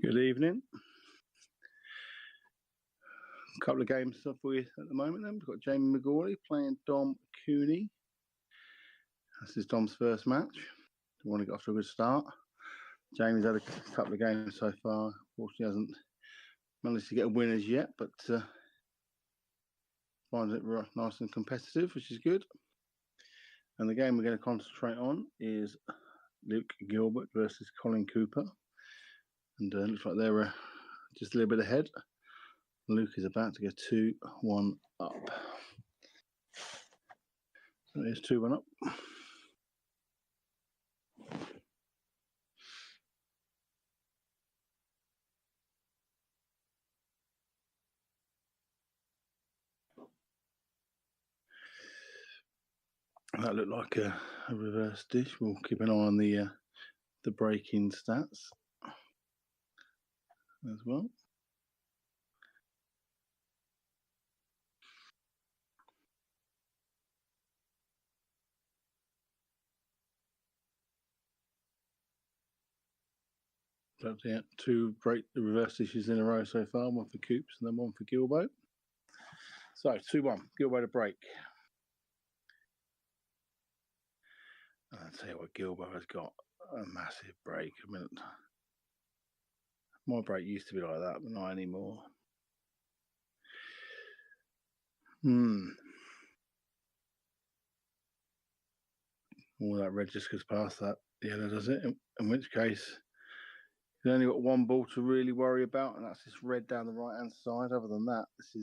Good evening. A couple of games for you at the moment then. We've got Jamie McGawley playing Dom Cooney. This is Dom's first match. We want to get off to a good start. Jamie's had a couple of games so far. Fortunately hasn't managed to get a win as yet, but finds it nice and competitive, which is good. And the game we're going to concentrate on is Luke Gilbert versus Colin Cooper. And it looks like they're just a little bit ahead. Luke is about to go 2-1 up. So it is 2-1 up. That looked like a reverse dish. We'll keep an eye on the break-in stats as well. But yeah, two break the reverse dishes in a row so far. One for Coops and then one for Gilbo. So 2-1, Gilbo to break. I'll tell you what, Gilbo has got a massive break. I mean, my break used to be like that, but not anymore. All that red just goes past that yellow, does it? In which case, you've only got one ball to really worry about, and that's this red down the right-hand side. Other than that, this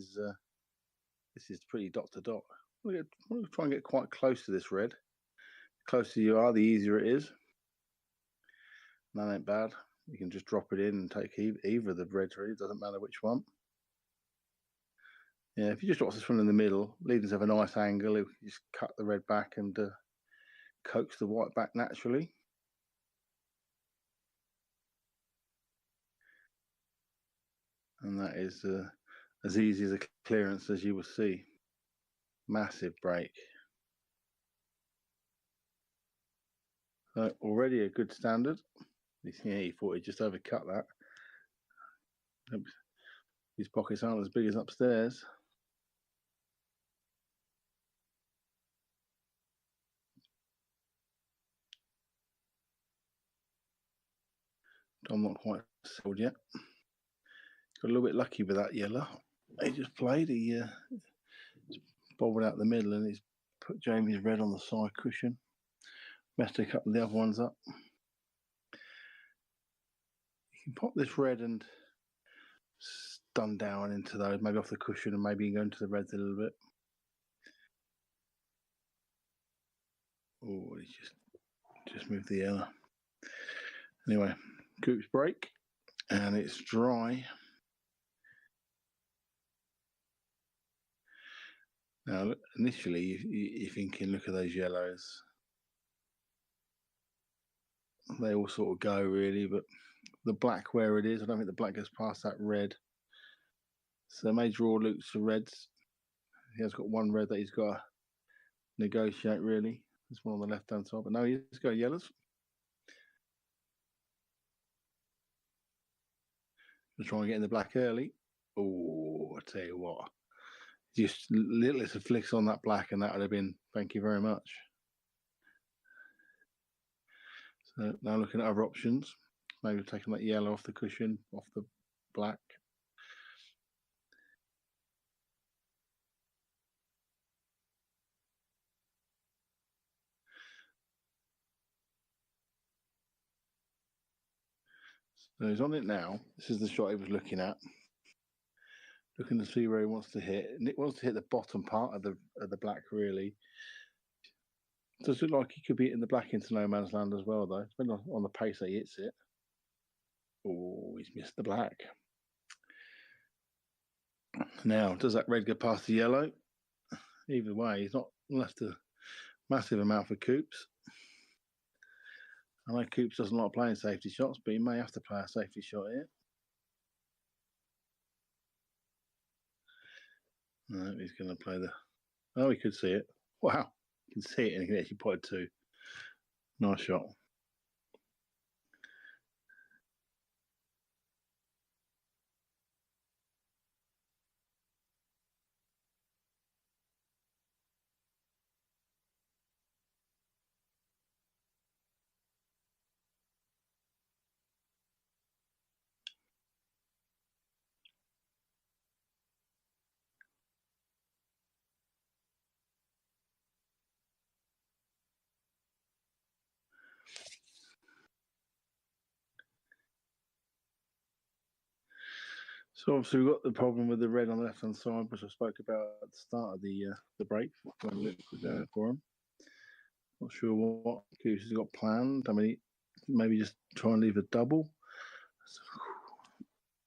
is pretty dot to dot. We're going to try and get quite close to this red. The closer you are, the easier it is. That ain't bad. You can just drop it in and take either of the reds, really. It doesn't matter which one. Yeah, if you just drop this one in the middle, leaders have a nice angle. You just cut the red back and coax the white back naturally. And that is as easy as a clearance as you will see. Massive break. So already a good standard. Yeah, he thought he just overcut that. His pockets aren't as big as upstairs. I'm not quite sold yet. Got a little bit lucky with that yellow. He just played. He bobbled out the middle and he's put Jamie's red on the side cushion. Messed a couple of the other ones up. You can pop this red and stun down into those, maybe off the cushion, and maybe you can go into the reds a little bit. Oh, he's just moved the yellow. Anyway, Coop's break, and it's dry. Now, initially, you're thinking, look at those yellows. They all sort of go, really, but the black where it is, I don't think the black goes past that red. So they may draw Luke's for reds. He has got one red that he's got to negotiate, really. This one on the left-hand side, but no, he's got yellows. Just try and get in the black early. Oh, I tell you what. Just littlest of flicks on that black, and that would have been thank you very much. So now looking at other options, maybe taking that yellow off the cushion, off the black. So he's on it now. This is the shot he was looking at. Looking to see where he wants to hit. And it wants to hit the bottom part of the black, really. Does look like he could be hitting the black into no man's land as well, though. Depending on the pace that he hits it. Oh, he's missed the black. Now, does that red go past the yellow? Either way, he's not left a massive amount for Coops. I know Coops doesn't like playing safety shots, but he may have to play a safety shot here. No, he's going to play the... Oh, he could see it. Wow. You can see it and he can actually put it two. Nice shot. So obviously we've got the problem with the red on the left-hand side, which I spoke about at the start of the break when Luke was going for him. Not sure what Goose has got planned. I mean, maybe just try and leave a double.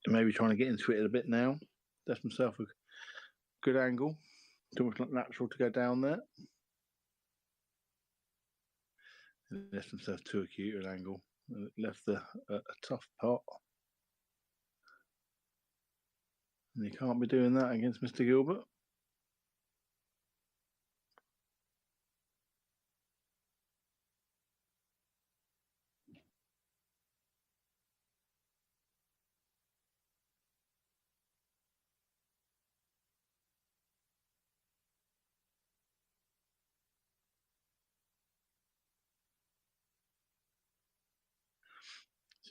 Maybe trying to get into it a bit now. Left himself a good angle. Too much natural to go down there. Left himself too acute an angle. Left a tough pot. And you can't be doing that against Mr. Gilbert.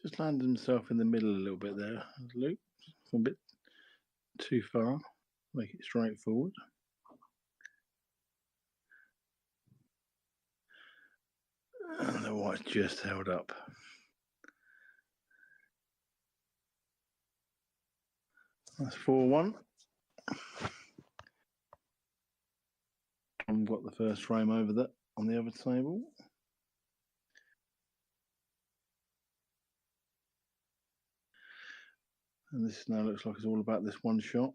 Just landed himself in the middle a little bit there, Luke. A bit too far. Make it straightforward. And the white's just held up. That's 4-1. I've got the first frame over that on the other table. And this now looks like it's all about this one shot.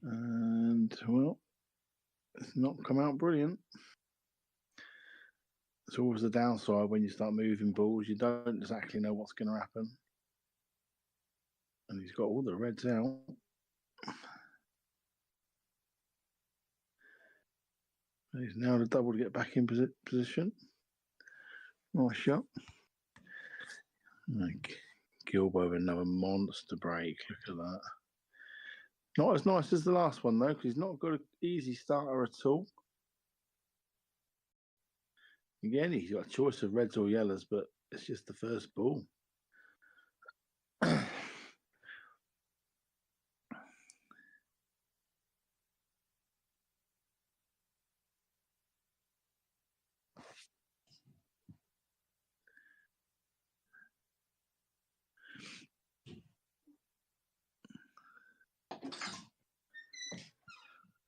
And, well, it's not come out brilliant. It's always the downside when you start moving balls. You don't exactly know what's going to happen. And he's got all the reds out. And he's now the double to get back in position. Nice shot. Gilbo with another monster break. Look at that. Not as nice as the last one, though, because he's not got an easy starter at all. Again, he's got a choice of reds or yellows, but it's just the first ball.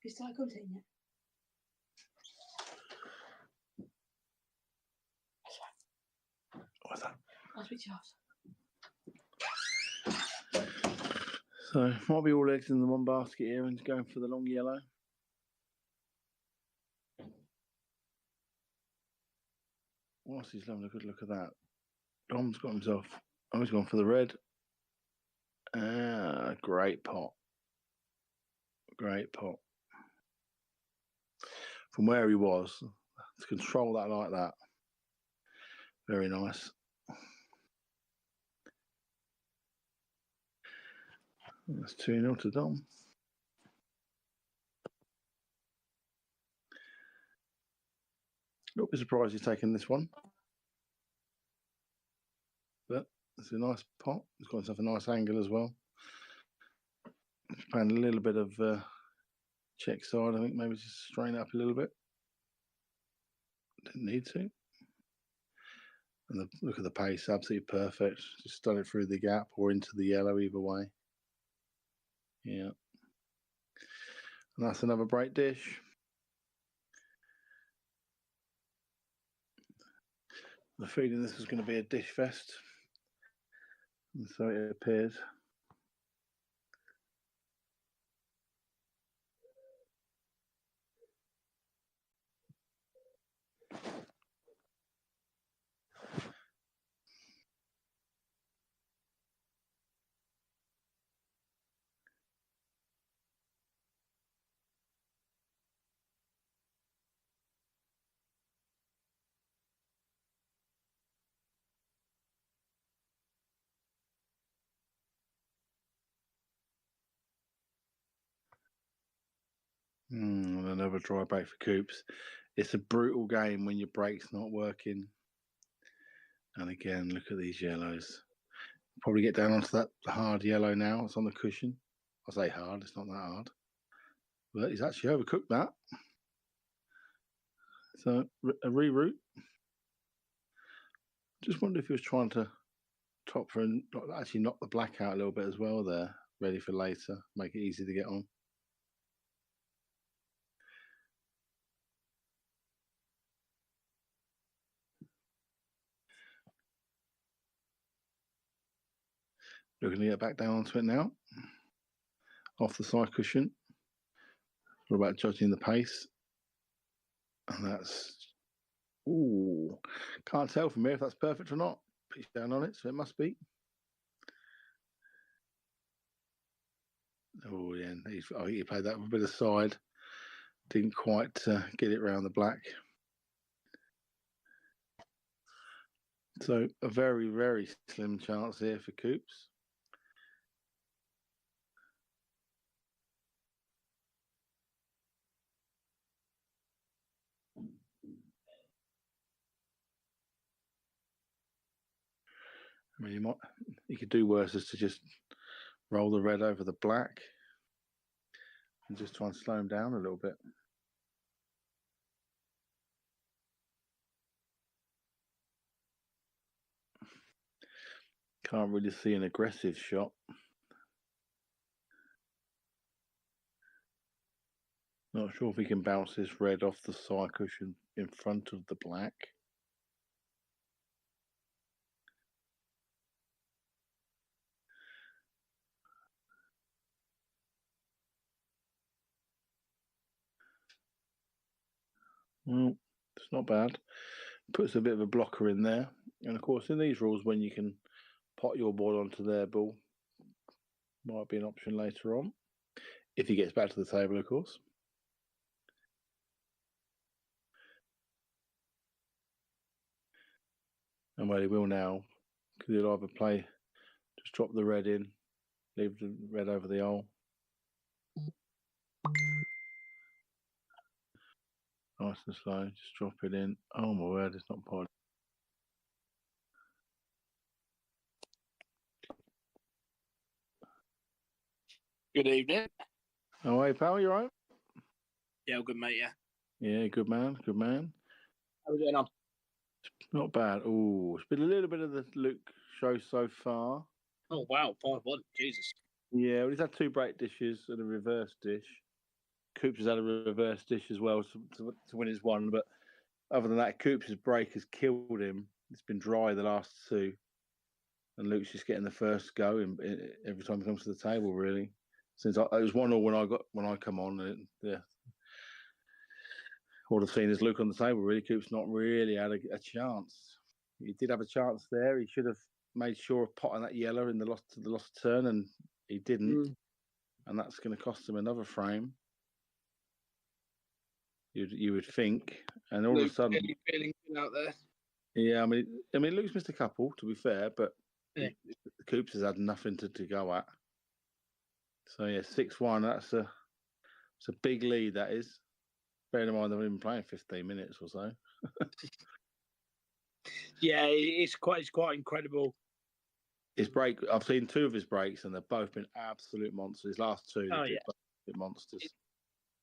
You started commentating yet? What's that? I'll speak to you after. So, might be all eggs in the one basket here and going for the long yellow. Whilst he's having a good look at that, Dom's got himself, he's gone for the red. Great pot. Great pot. From where he was, to control that like that. Very nice. That's 2-0 to Dom. Not be surprised he's taken this one. But it's a nice pot. He's got himself a nice angle as well. He's playing a little bit of check side. I think maybe just strain it up a little bit. Didn't need to. And look at the pace, absolutely perfect. Just done it through the gap or into the yellow, either way. Yeah. And that's another break dish. The feeling this was going to be a dish fest. And so it appears. Another dry break for Coops. It's a brutal game when your break's not working. And again, look at these yellows. Probably get down onto that hard yellow now. It's on the cushion. I say hard, it's not that hard. But he's actually overcooked that. So a reroute. Just wonder if he was trying to top for and actually knock the black out a little bit as well there, ready for later, make it easy to get on. Looking to get back down onto it now. Off the side cushion. What about judging the pace? And that's, ooh, can't tell from here if that's perfect or not. Pitch down on it, so it must be. Oh, yeah, I think he played that with a bit of side. Didn't quite get it around the black. So a very, very slim chance here for Coops. I mean, he could do worse as to just roll the red over the black and just try and slow him down a little bit. Can't really see an aggressive shot. Not sure if he can bounce this red off the side cushion in front of the black. Well, it's not bad. Puts a bit of a blocker in there. And of course, in these rules, when you can pot your ball onto their ball, might be an option later on. If he gets back to the table, of course. And well, he will now, because he'll either play, just drop the red in, leave the red over the hole. Nice and slow, just drop it in. Oh my word, it's not pot. Good evening. Oh, hey, pal, you right? Yeah, good mate, yeah. Yeah, good man, good man. How are we getting on? Not bad. Oh, it's been a little bit of the Luke show so far. Oh, wow, 5-1, Jesus. Yeah, well, he's had 2 break dishes and a reverse dish. Coops has had a reverse dish as well to win his one, but other than that, Coops' break has killed him. It's been dry the last 2, and Luke's just getting the first go every time he comes to the table. Really, since it was 1-1 when I come on, and yeah, all I've seen is Luke on the table. Really, Coops not really had a chance. He did have a chance there. He should have made sure of potting that yellow in the lost turn, and he didn't. And that's going to cost him another frame. You would think, and all Luke, of a sudden, feeling good out there. Yeah, I mean, Luke's missed a couple, to be fair, but Yeah. Coops has had nothing to go at. So yeah, 6-1. It's a big lead. That is. Bearing in mind they've been playing 15 minutes or so. Yeah, it's quite incredible. His break, I've seen 2 of his breaks, and they've both been absolute monsters. His last 2, Oh, they've yeah. been monsters.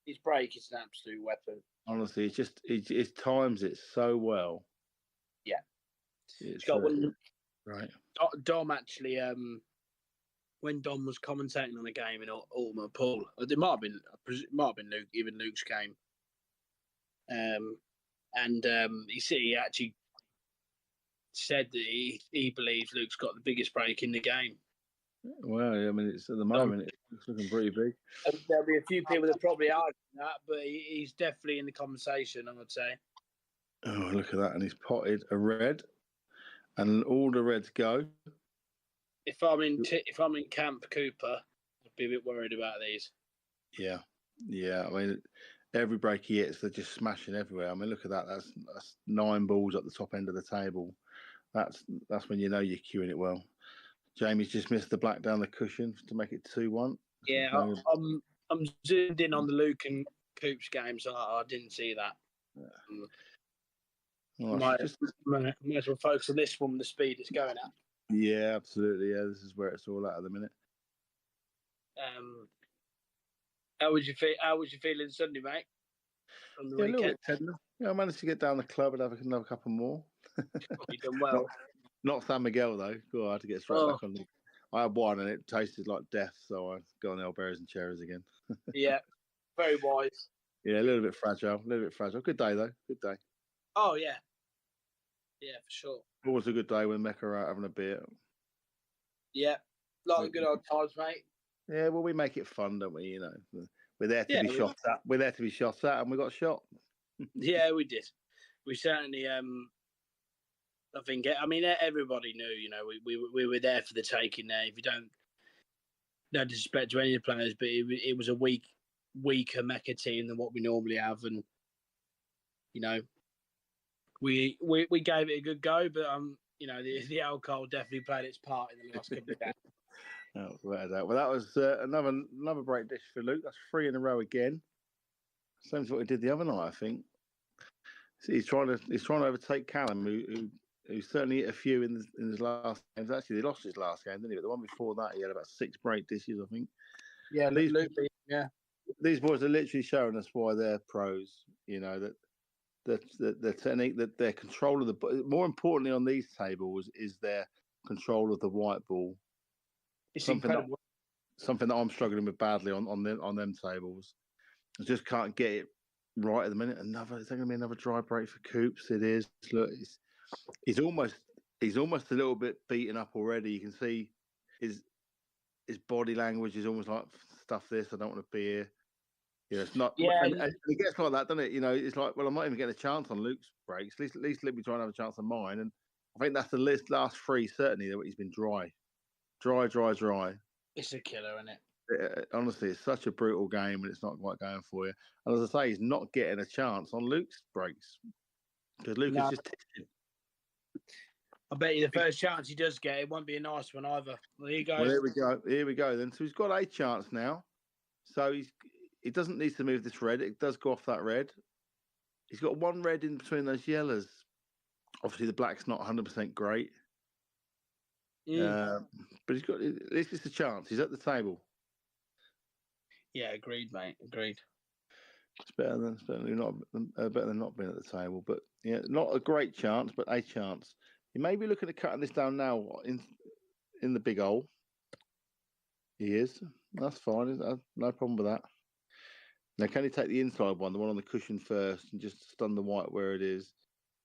His break is an absolute weapon. Honestly, it's just it times it so well. Yeah, it's got one. Right. Dom actually, when Dom was commentating on a game in Alma Pool, it might have been Luke, even Luke's game. He actually said that he believes Luke's got the biggest break in the game. Well, I mean, it's at the moment it's looking pretty big. There'll be a few people that probably argue that, but he's definitely in the conversation, I would say. Oh, look at that! And he's potted a red, and all the reds go. If I'm in Camp Cooper, I'd be a bit worried about these. Yeah. I mean, every break he hits, they're just smashing everywhere. I mean, look at that. That's 9 balls at the top end of the table. That's when you know you're queuing it well. Jamie's just missed the black down the cushion to make it 2-1. Yeah, I'm zoomed in on the Luke and Coops game, so I didn't see that. Yeah. Well, might as well focus on this one, the speed it's going at. Yeah, absolutely. Yeah, this is where it's all at the minute. How was you feeling Sunday, mate? A little bit tender. Yeah, I managed to get down the club and have another couple more. You done well. Not San Miguel though. God, I had to get straight back on. I had one and it tasted like death, so I got on elberries and cherries again. Yeah, very wise. Yeah, a little bit fragile. Good day though. Good day. Oh yeah, yeah, for sure. Always a good day when Mecca are out having a beer. Yeah, lot of good old times, mate. Yeah, well, we make it fun, don't we? You know, we're there to Yeah, be shot at. We're there to be shot at, and we got shot. Yeah, we did. We certainly. I think. I mean, everybody knew. You know, we were there for the taking. There, if you don't, no disrespect to any of the players, but it was a weaker Mecca team than what we normally have, and you know, we gave it a good go, but you know, the alcohol definitely played its part in the last couple of games. Oh, well, that was another great dish for Luke. That's 3 in a row again. Same as what he did the other night, I think. See, he's trying to overtake Callum, who certainly hit a few in his last games. Actually, they lost his last game, didn't he? But the one before that, he had about 6 great dishes, I think. Yeah, These boys are literally showing us why they're pros. You know that the technique, that their control of the. More importantly, on these tables is their control of the white ball. It's something incredible. Something that I'm struggling with badly on them tables. I just can't get it right at the minute. Is there going to be another dry break for Coops? It is. Look, he's almost a little bit beaten up already. You can see his body language is almost like, stuff this. I don't want to be here. You know, it's not. Yeah, and it gets like that, doesn't it? You know, it's like, well, I'm not even getting a chance on Luke's breaks. At least let me try and have a chance on mine. And I think that's the last 3 certainly that he's been dry. It's a killer, isn't it? Honestly, it's such a brutal game, and it's not quite going for you. And as I say, he's not getting a chance on Luke's breaks because Luke is just teaching. I bet you the first chance he does get, it won't be a nice one either. There you go. Well, here we go then. So he's got a chance now. So he doesn't need to move this red. It does go off that red. He's got 1 red in between those yellows. Obviously, the black's not 100% great. But he's got, at least it's a chance. He's at the table. Yeah, agreed, mate. Agreed. It's better than not being at the table. But yeah, not a great chance, but a chance. He may be looking at cutting this down now in the big hole. He is. That's fine. No problem with that. Now, can he take the inside one, the one on the cushion first, and just stun the white where it is?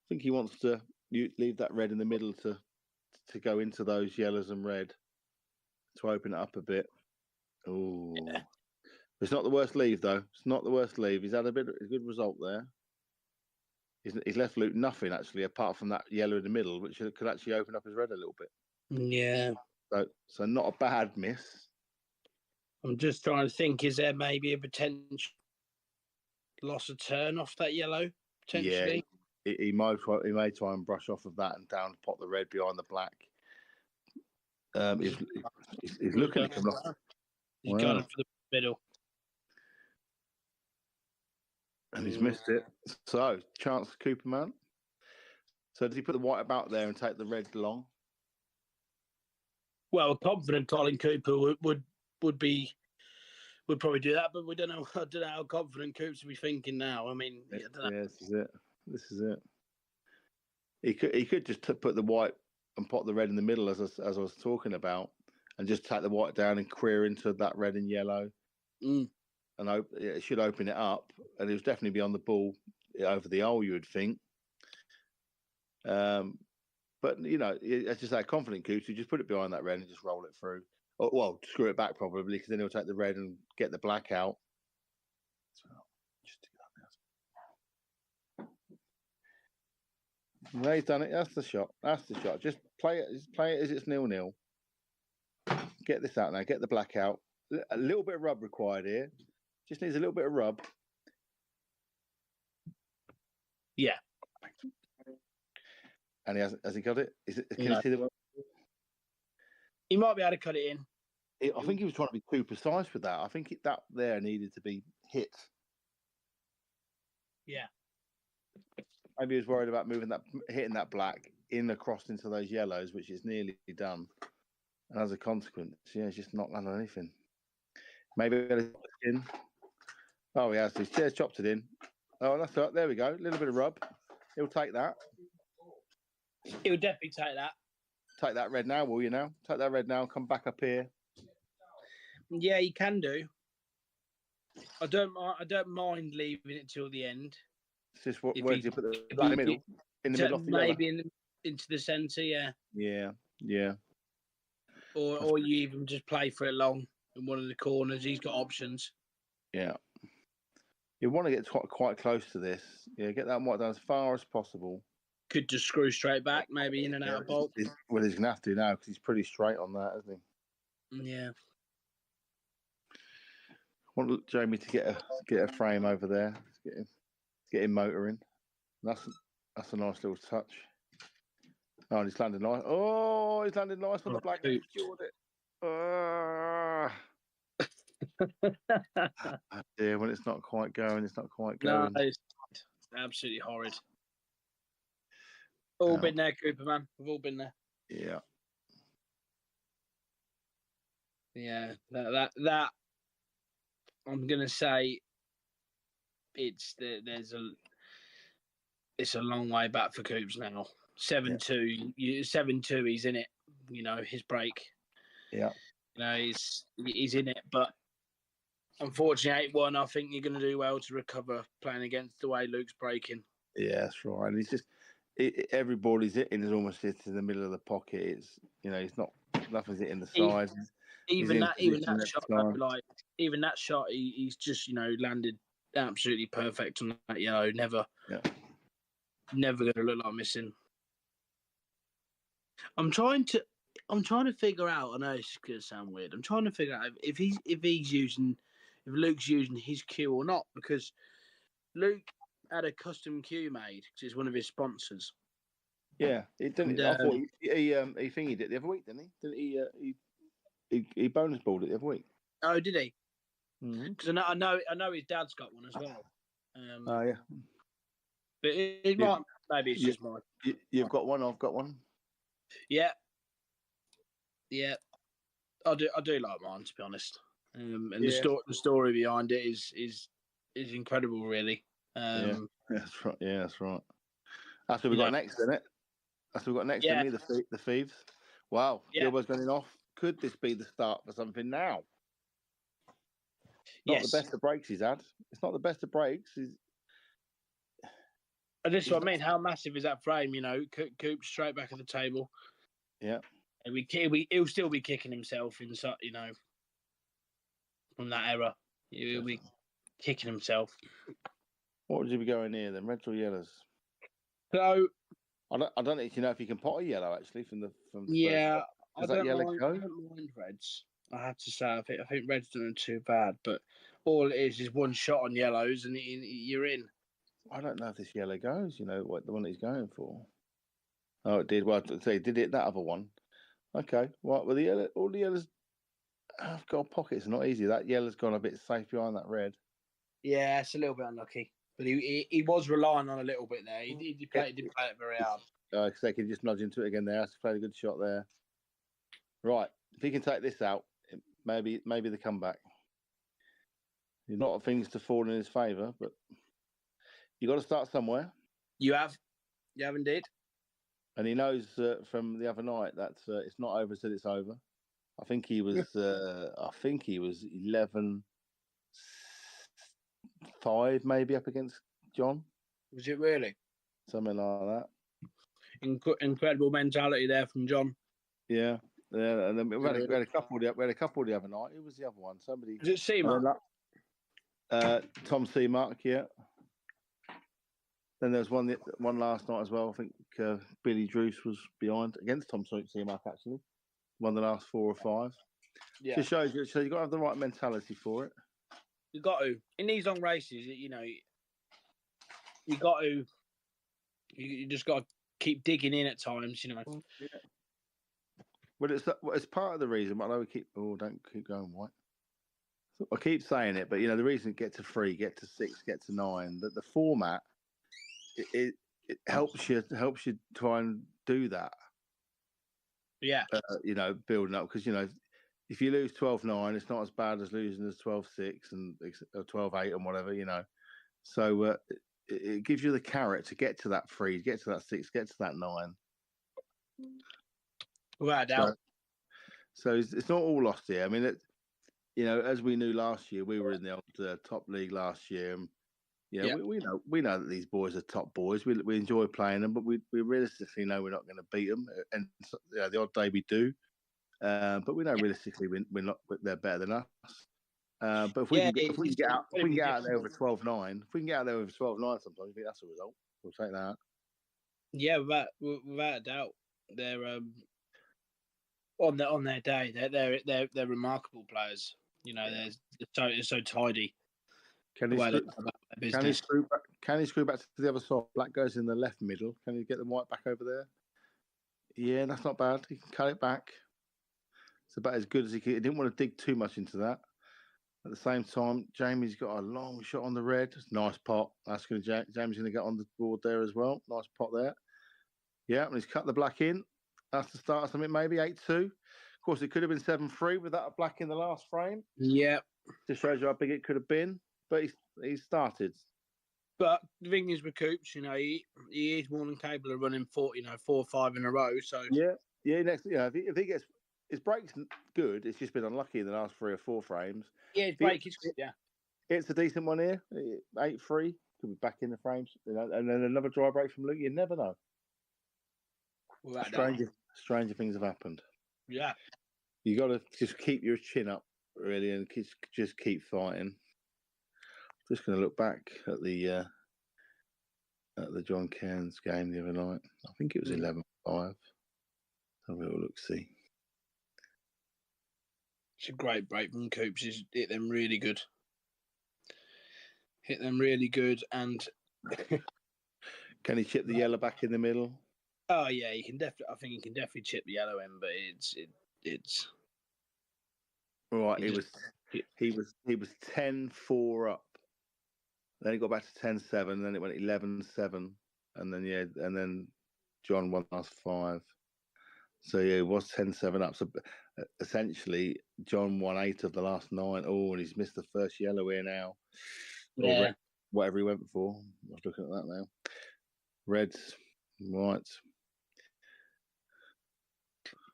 I think he wants to leave that red in the middle to go into those yellows and red to open it up a bit. Oh, yeah. It's not the worst leave though. It's not the worst leave. He's had a good result there. He's left Luke nothing actually, apart from that yellow in the middle, which could actually open up his red a little bit. Yeah. So not a bad miss. I'm just trying to think, is there maybe a potential loss of turn off that yellow, potentially? Yeah, he may try and brush off of that and down pot the red behind the black. He's looking at him. He's gone for the middle. And he's missed it. So, chance for Cooper, man. So, does he put the white about there and take the red long? Well, a confident Colin Cooper would probably do that, but we don't know. I don't know how confident Coops will be thinking now. I mean, I don't know. Yeah, this is it. He could just put the white and pot the red in the middle, as I was talking about, and just take the white down and queer into that red and yellow. And it should open it up, and it would definitely be on the ball over the hole, you would think. But you know, it's just that confident Coops, you just put it behind that red and just roll it through. Well, screw it back probably, because then he'll take the red and get the black out. So, just do that now. No, he's done it. That's the shot. Just play it as it's 0-0. Get this out now. Get the black out. A little bit of rub required here. Just needs a little bit of rub. Yeah. And has he got it? Can you see the? He might be able to cut it in. I think he was trying to be too precise with that. I think that there needed to be hit. Yeah. Maybe he was worried about hitting that black across into those yellows, which is nearly done. And as a consequence, it's just not done anything. Maybe in. Oh, he has. His chair's chopped it in. Oh, that's right. There we go. A little bit of rub. He'll take that. He'll definitely take that. Take that red now, will you now? Take that red now, come back up here. Yeah, you can do. I don't mind leaving it till the end. It's just where If do he- you put the if black he- in the middle? In the middle of the yellow? Maybe into the centre, yeah. Yeah. Or you even just play for it long in one of the corners. He's got options. Yeah. You want to get quite close to this. Yeah, get that white down as far as possible. Could just screw straight back, maybe in and out of bulk. Well, he's going to have to now because he's pretty straight on that, isn't he? Yeah. I want Jamie to get a frame over there. Get him motoring. That's a nice little touch. Oh, and he's landed nice. Oh, he's landed nice on the black. He's cured it. Oh dear, when it's not quite going, it's not quite going. No, it's absolutely horrid. All been there, Cooper, man. We've all been there. Yeah. Yeah, that I'm gonna say it's a long way back for Coops now. 7-2, 7-2. He's in it. You know his break. Yeah. You know he's in it, but unfortunately 8-1. I think you're going to do well to recover playing against the way Luke's breaking. Yeah, that's right. And he's just every ball he's hitting is almost hit in the middle of the pocket. It's he's not nothing's hitting the sides. Even that shot, he's just landed absolutely perfect on that yellow. Never going to look like missing. I'm trying to figure out. I know it's going to sound weird. I'm trying to figure out if Luke's using his cue or not, because Luke had a custom cue made because it's one of his sponsors. Yeah, it didn't. I thought he thingied it the other week, didn't he? Didn't he bonus balled it the other week? Oh, did he? Because I know his dad's got one as well. Oh yeah. But it might. Maybe it's just mine. You've got one. I've got one. Yeah. I do like mine, to be honest. And the story behind it is incredible, really. Yeah, that's right. Yeah, that's right. That's what we got next, isn't it? That's what we got next, isn't it? The thieves. Wow, Gilbert's going off. Could this be the start for something now? Not the best of breaks he's had. It's not the best of breaks. And this is what I mean. How massive is that frame? Coop straight back at the table. Yeah. And he'll still be kicking himself inside, from that error. He'll be kicking himself. What would you be going here then? Reds or yellows? So I don't actually know if you can pot a yellow actually from. Yeah, Does that yellow go? I don't mind reds. I have to say, I think reds don't too bad, but all it is one shot on yellows and you're in. I don't know if this yellow goes. What the one he's going for. Oh, it did. Well, I'd say did it that other one. Okay, right. Well, all the yellows have got pockets. Not easy. That yellow's gone a bit safe behind that red. Yeah, it's a little bit unlucky, but he was relying on a little bit there. He did play it very hard. Because they can just nudge into it again there. That's played a good shot there. Right, if he can take this out, maybe the comeback. There's a lot of things to fall in his favour, but you got to start somewhere. You have indeed. And he knows from the other night that it's not over until it's over. I think he was 11-5 maybe up against John. Was it really? Something like that. Incredible mentality there from John. Yeah. Yeah, and then we had a couple the other night. Who was the other one? Somebody. Was it Seamark? Tom Seamark, yeah. Then there was one last night as well. I think Billy Druce was behind against Tom Seamark actually. Won the last 4 or 5. Yeah. Just shows you. So you got to have the right mentality for it. You got to in these long races. You got to. You just got to keep digging in at times. Yeah. Well, it's part of the reason. But I know we keep. Oh, don't keep going white. I keep saying it, but the reason get to 3, get to 6, get to 9. That the format it helps you try and do that. Yeah. Building up because if you lose 12-9, it's not as bad as losing as 12-6 and 12-8 and whatever. So it gives you the carrot to get to that 3, get to that 6, get to that 9. Without a doubt. So it's not all lost here. I mean, as we knew last year, we were in the old top league last year. And, we know that these boys are top boys. We enjoy playing them, but we realistically know we're not going to beat them. And the odd day we do, but we know realistically they're better than us. But if we can get out there with 12-9, if we can get out there with 12-9, sometimes I think that's a result. We'll take that. Yeah, without a doubt, they're on their day. They're remarkable players. They're so tidy. Can he screw back to the other side? Black goes in the left middle. Can he get the white back over there? Yeah, that's not bad. He can cut it back. It's about as good as he can. He didn't want to dig too much into that. At the same time, Jamie's got a long shot on the red. Nice pot. That's going to Jamie's going to get on the board there as well. Nice pot there. Yeah, and he's cut the black in. That's the start of something, maybe 8-2. Of course, it could have been 7-3 without a black in the last frame. Yeah. Just shows you how big it could have been. But he started. But the thing is with Coops, he is more than capable of running 4 or 5 in a row. So next, if he gets his break's good, it's just been unlucky in the last 3 or 4 frames. Yeah, his break is good. Yeah, it's a decent one here. 8-3 could be back in the frames, and then another dry break from Luke. You never know. Stranger things have happened. Yeah, you got to just keep your chin up, really, and just keep fighting. Just going to look back at the John Cairns game the other night. I think it was 11-5. Have a little look. See, it's a great break from Coops. He's hit them really good. And can he chip the yellow back in the middle? Oh yeah, he can definitely. I think he can definitely chip the yellow in, but it's right. He was 10-4 up. Then he got back to 10-7. Then it went 11-7, and then John won last 5. So it was 10-7 up. So essentially, John won 8 of the last 9. Oh, and he's missed the first yellow here now. Yeah. Or red, whatever he went for. I was looking at that now. Reds, whites.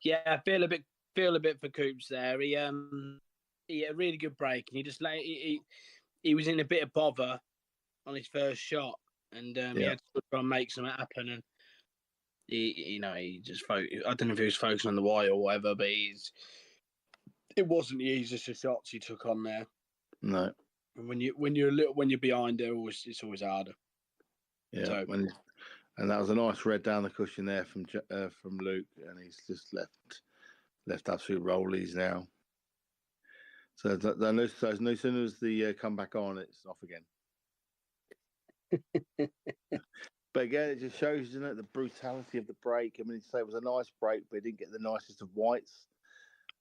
Yeah, I feel a bit for Coops there. He had a really good break, and he was in a bit of bother on his first shot, and he had to try and make something happen. And he just focused. I don't know if he was focusing on the wire or whatever, but it wasn't the easiest of shots he took on there. No. And when you're behind, it's always harder. Yeah. So, and that was a nice red down the cushion there from Luke, and he's just left absolute rollies now. So as soon as the come back on, it's off again. But again, it just shows, doesn't it, the brutality of the break. I mean, it was a nice break, but it didn't get the nicest of whites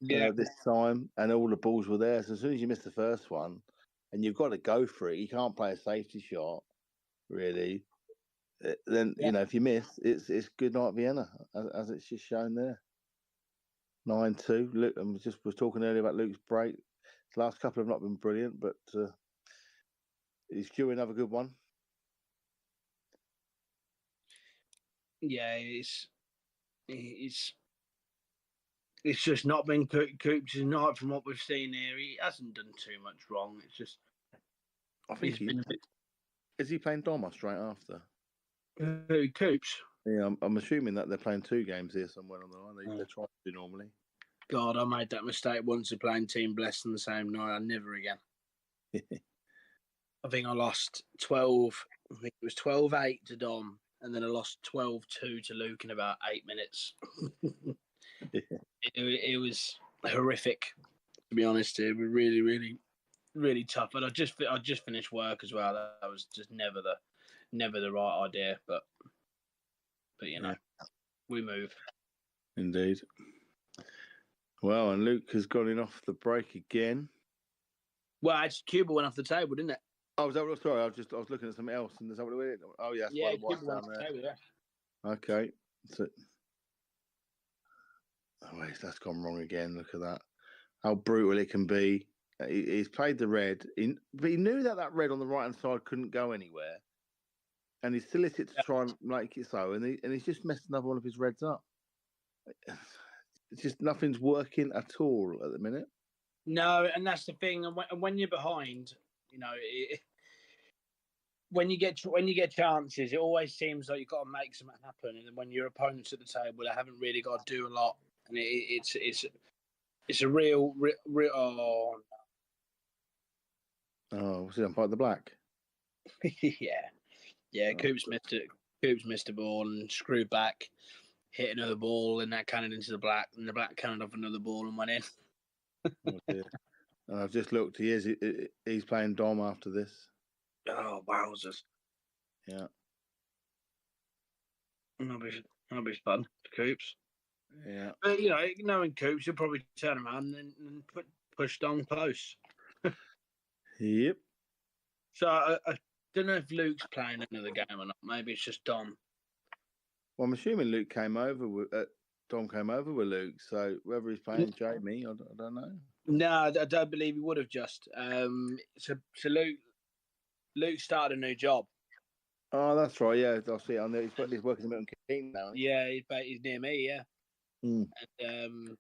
this time, and all the balls were there. So as soon as you miss the first one, and you've got to go for it, you can't play a safety shot, really. Then if you miss, it's good night Vienna, as it's just shown there. 9-2. Luke, was talking earlier about Luke's break. The last couple have not been brilliant, but he's due another good one. Yeah, it's just not been Coops' night from what we've seen here. He hasn't done too much wrong. It's just I think is he playing Doma straight after? Coops. Yeah, I'm assuming that they're playing 2 games here somewhere on the line. They're trying to do normally. God, I made that mistake once of playing Team Blessed on the same night. I never again. I think I lost 12. I think it was 12-8 to Dom, and then I lost 12-2 to Luke in about 8 minutes. It was horrific, to be honest. It was really, really, really tough. And I just finished work as well. That was just never the right idea. But we move. Indeed. Well, and Luke has gone in off the break again. Well, actually, Cuba went off the table, didn't it? Oh, sorry. I was looking at something else, and is that what it was? Oh, yeah, that's why the white's down there. Table, yeah. Okay. So, wait, that's gone wrong again. Look at that. How brutal it can be. He's played the red, but he knew that red on the right hand side couldn't go anywhere, and he still hit it to try and make it so, and he's just messed another one of his reds up. it's just nothing's working at all at the minute. No, and that's the thing. And when you're behind, you know, when you get chances, it always seems like you've got to make something happen. And then when your opponents at the table, they haven't really got to do a lot, and it's a real. Oh, was it on the black? yeah. Coops missed it. Coops missed a ball and screwed back, hit another ball, and that cannoned into the black, and the black cannoned off another ball and went in. Oh dear. And I've just looked. He's playing Dom after this. Oh, wowzers! Yeah. That'll be fun for Coops. Yeah. But you know, knowing Coops, he'll probably turn around and push Dom close. Yep. So I don't know if Luke's playing another game or not. Maybe it's just Dom. Well, I'm assuming Luke came over with Dom came over with Luke. So whether he's playing Jamie, I don't know. No, I don't believe he would have just. So Luke started a new job. Oh, that's right. Yeah, I see it on there. He's working a bit on Keane now. Yeah, he's near me. Yeah, Mm. and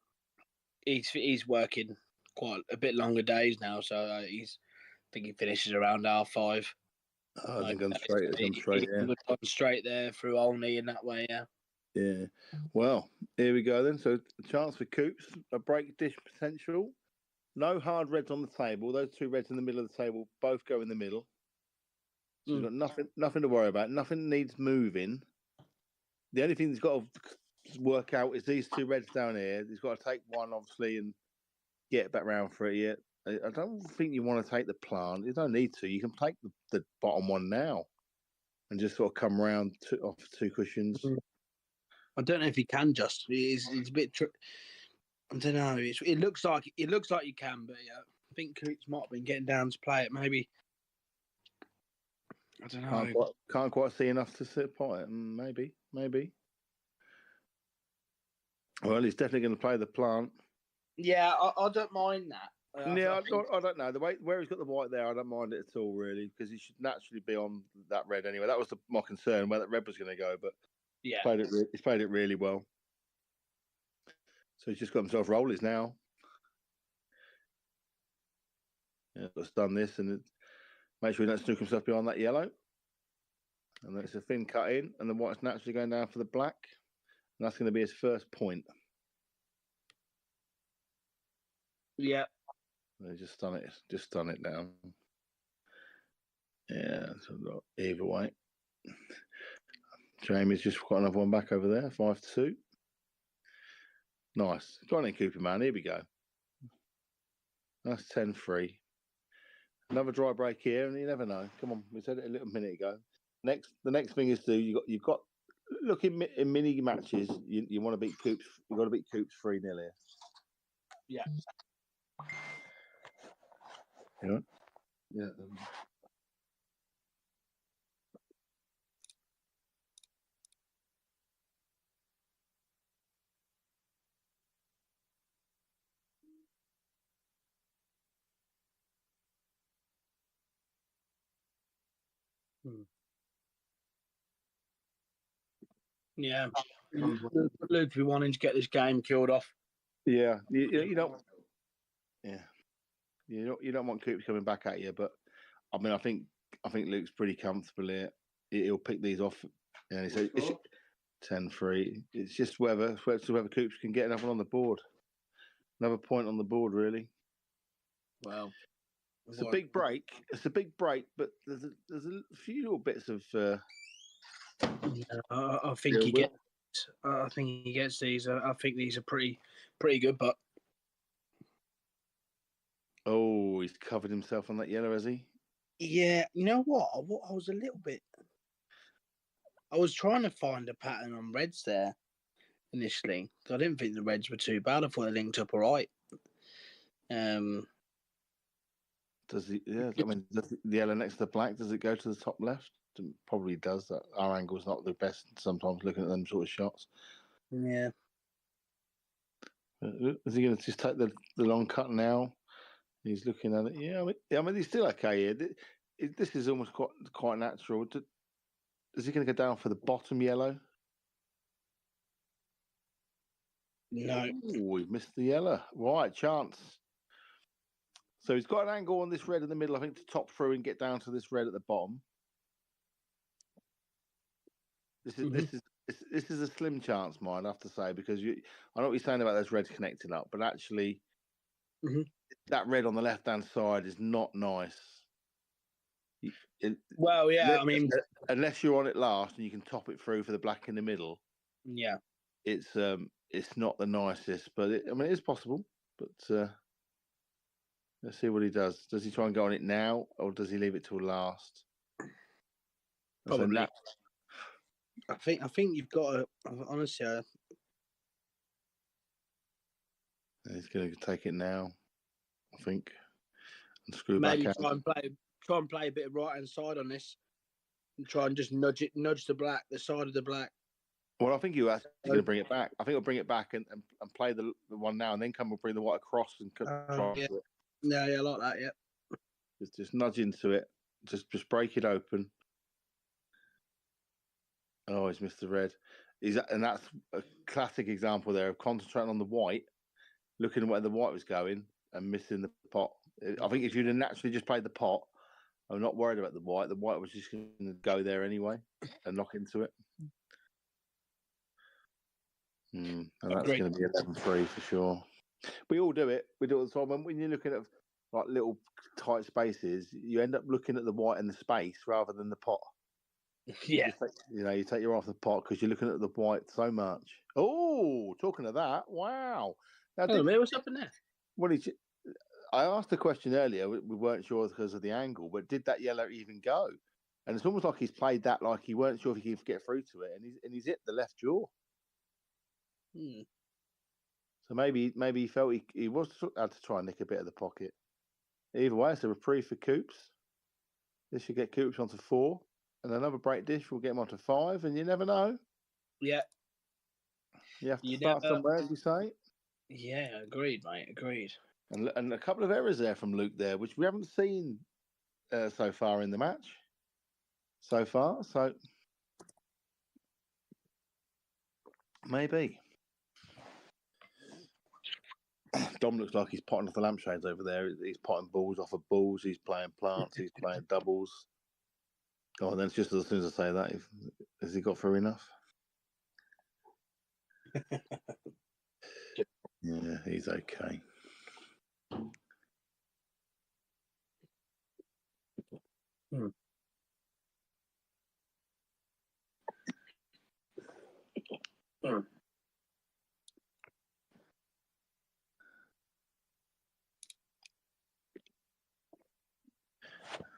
he's working quite a bit longer days now. So I think he finishes around 5:30. Oh, I think I'm straight. Yeah, He would have gone straight there through Olney in that way. Yeah. Yeah. Well, here we go then. So a chance for Coops, a break dish potential. No hard reds on the table. Those two reds in the middle of the table both go in the middle. So he's got nothing to worry about. Nothing needs moving. The only thing he's got to work out is these two reds down here. He's got to take one, obviously, and get back round for it yet. I don't think you want to take the plant. You don't need to. You can take the bottom one now and just sort of come round off 2 cushions. I don't know if he can just. It's a bit. I don't know. It looks like you can, but yeah, I think Coots might have been getting down to play it. Maybe. I don't know. Can't quite see enough to sit upon it. Maybe. Well, he's definitely going to play the plant. Yeah, I don't mind that. I don't know. The way where he's got the white there, I don't mind it at all, really, because he should naturally be on that red anyway. That was my concern, where that red was going to go, but yeah, he's played it really well. So he's just got himself rollies now. Yeah, let's done this and make sure he don't snook himself behind that yellow. And then it's a thin cut in, and the white's naturally going down for the black, and that's going to be his first point. Yeah. Just done it down. Yeah, so either way. Jamie's just got another one back over there, 5-2. Nice. Go on in, Cooper, man. Here we go. That's 10-3. Another dry break here, and you never know. Come on, we said it a little minute ago. The next thing is you've got look in mini matches. You want to beat Coops. You've got to beat Coops 3-0 here. Yeah. Yeah. Yeah. Yeah. Luke be wanting to get this game killed off. Yeah. You don't. Yeah. You don't want Coops coming back at you, but I mean, I think Luke's pretty comfortable here. He'll pick these off, and it's 10-3. It's just whether Coops can get another one on the board, another point on the board, really. Well, it's a big break. But there's a few little bits of. I think he gets. I think he gets these. I think these are pretty good, but. Oh, he's covered himself on that yellow, has he? Yeah, you know what? I was a little bit. I was trying to find a pattern on reds there initially. I didn't think the reds were too bad. I thought they linked up all right. Does he? Yeah, I mean, does the yellow next to the black, does it go to the top left? It probably does. Our angle's not the best sometimes looking at them sort of shots. Yeah. Is he going to just take the long cut now? He's looking at it. Yeah, I mean, he's still okay here. This is almost quite natural. Is he going to go down for the bottom yellow? No. Ooh, we've missed the yellow. Right, chance. So he's got an angle on this red in the middle, I think, to top through and get down to this red at the bottom. This is a slim chance, mine, I have to say, because I know what you're saying about those reds connecting up, but actually, that red on the left-hand side is not nice. Well, yeah, I mean, unless you're on it last and you can top it through for the black in the middle. Yeah, it's not the nicest, but I mean, it is possible. But let's see what he does. Does he try and go on it now, or does he leave it till last? probably. I think you've got to honestly. He's going to take it now, I think, and screw Maybe back out. try and play a bit of right hand side on this, and try and just nudge the side of the black. Well, I think you're actually going to bring it back. I think he'll bring it back and play the one now, and then come and bring the white across and try Yeah. it. Yeah, I like that. Yeah. Just nudge into it. Just break it open. Oh, he's missed the red. And that's a classic example there of concentrating on the white, looking at where the white was going and missing the pot. I think if you'd have naturally just played the pot, I'm not worried about the white. The white was just going to go there anyway and knock into it. And that's going to be 11-3 for sure. We all do it. We do it all the time. When you're looking at like little tight spaces, you end up looking at the white and the space rather than the pot. Yeah. You take your eye off the pot because you're looking at the white so much. Oh, talking of that, wow. Now, what's up in there? I asked the question earlier. We weren't sure because of the angle, but did that yellow even go? And it's almost like he's played that like he weren't sure if he could get through to it, and he's hit the left jaw. So maybe he felt he was had to try and nick a bit of the pocket. Either way, it's a reprieve for Coops. This should get Coops onto 4, and another break dish will get him onto 5, and you never know. Yeah. You have to start somewhere, as you say. Yeah, agreed, mate. Agreed. And a couple of errors there from Luke there, which we haven't seen so far in the match. So maybe. Dom looks like he's potting off the lampshades over there. He's potting balls off of balls. He's playing plants. He's playing doubles. Oh, and then it's just as soon as I say that, has he got through enough? Yeah, he's okay.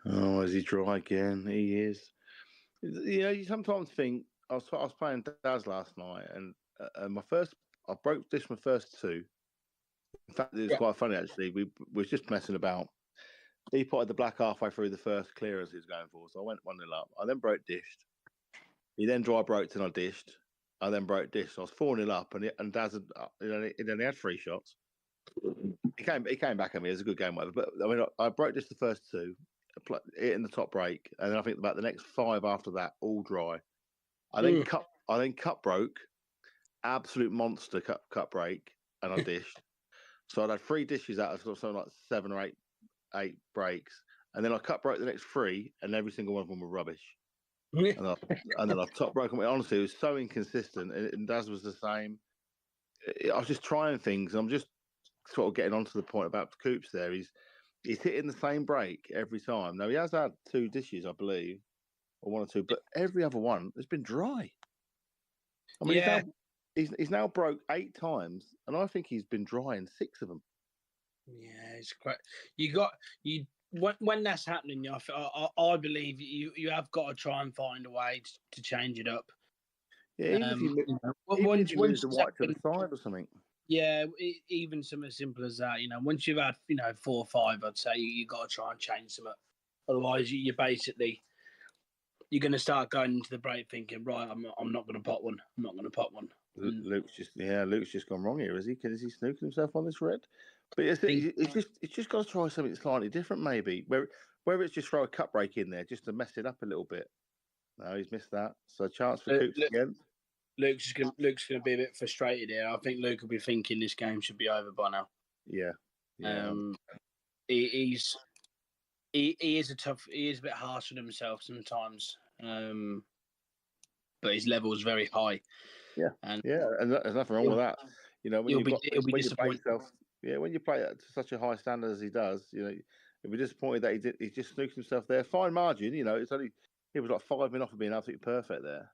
Oh, is he dry again? He is. You sometimes think I was playing Daz last night, and I broke this my first 2. In fact, it was quite funny actually. We was just messing about. He potted the black halfway through the first clearance he was going for, so I went 1-0 up. I then broke dished. He then dry broked and I dished. I then broke dished. So I was 4-0 up, and Daz had he only had 3 shots. He came back at me. It was a good game, whatever. But I mean, I broke just the first 2, it in the top break, and then I think about the next 5 after that, all dry. I then cut broke, absolute monster cut break, and I dished. So I'd had 3 dishes out of something like 7 or 8 breaks, and then I cut broke the next 3, and every single one of them were rubbish. and then I top broke them. Honestly, it was so inconsistent, and Daz was the same. I was just trying things. I'm just sort of getting onto the point about Coops there. He's hitting the same break every time. Now, he has had 2 dishes, I believe, or 1 or 2, but every other one has been dry. I mean, he's now broke 8 times, and I think he's been dry in 6 of them. Yeah, it's great. When that's happening, I believe you have got to try and find a way to change it up. Yeah, even if you move the white to the side or something. Yeah, even something as simple as that. Once you've had 4 or 5, I'd say you got to try and change them up. Otherwise, you're going to start going into the break thinking, right, I'm not going to pot one. I'm not going to pot one. Luke's just gone wrong here, is he? Is he snooking himself on this red? But it's just got to try something slightly different, maybe. Whether it's just throw a cut break in there just to mess it up a little bit. No, he's missed that. So a chance for Coops again. Luke's gonna be a bit frustrated here. I think Luke will be thinking this game should be over by now. Yeah. He is a bit harsh on himself sometimes. But his level is very high. And there's nothing wrong with that. You know, when you play yourself, when you play to such a high standard as he does, you know, you'll be disappointed that he just snooks himself there. Fine margin, you know, he was like 5 minutes off of being absolutely perfect there.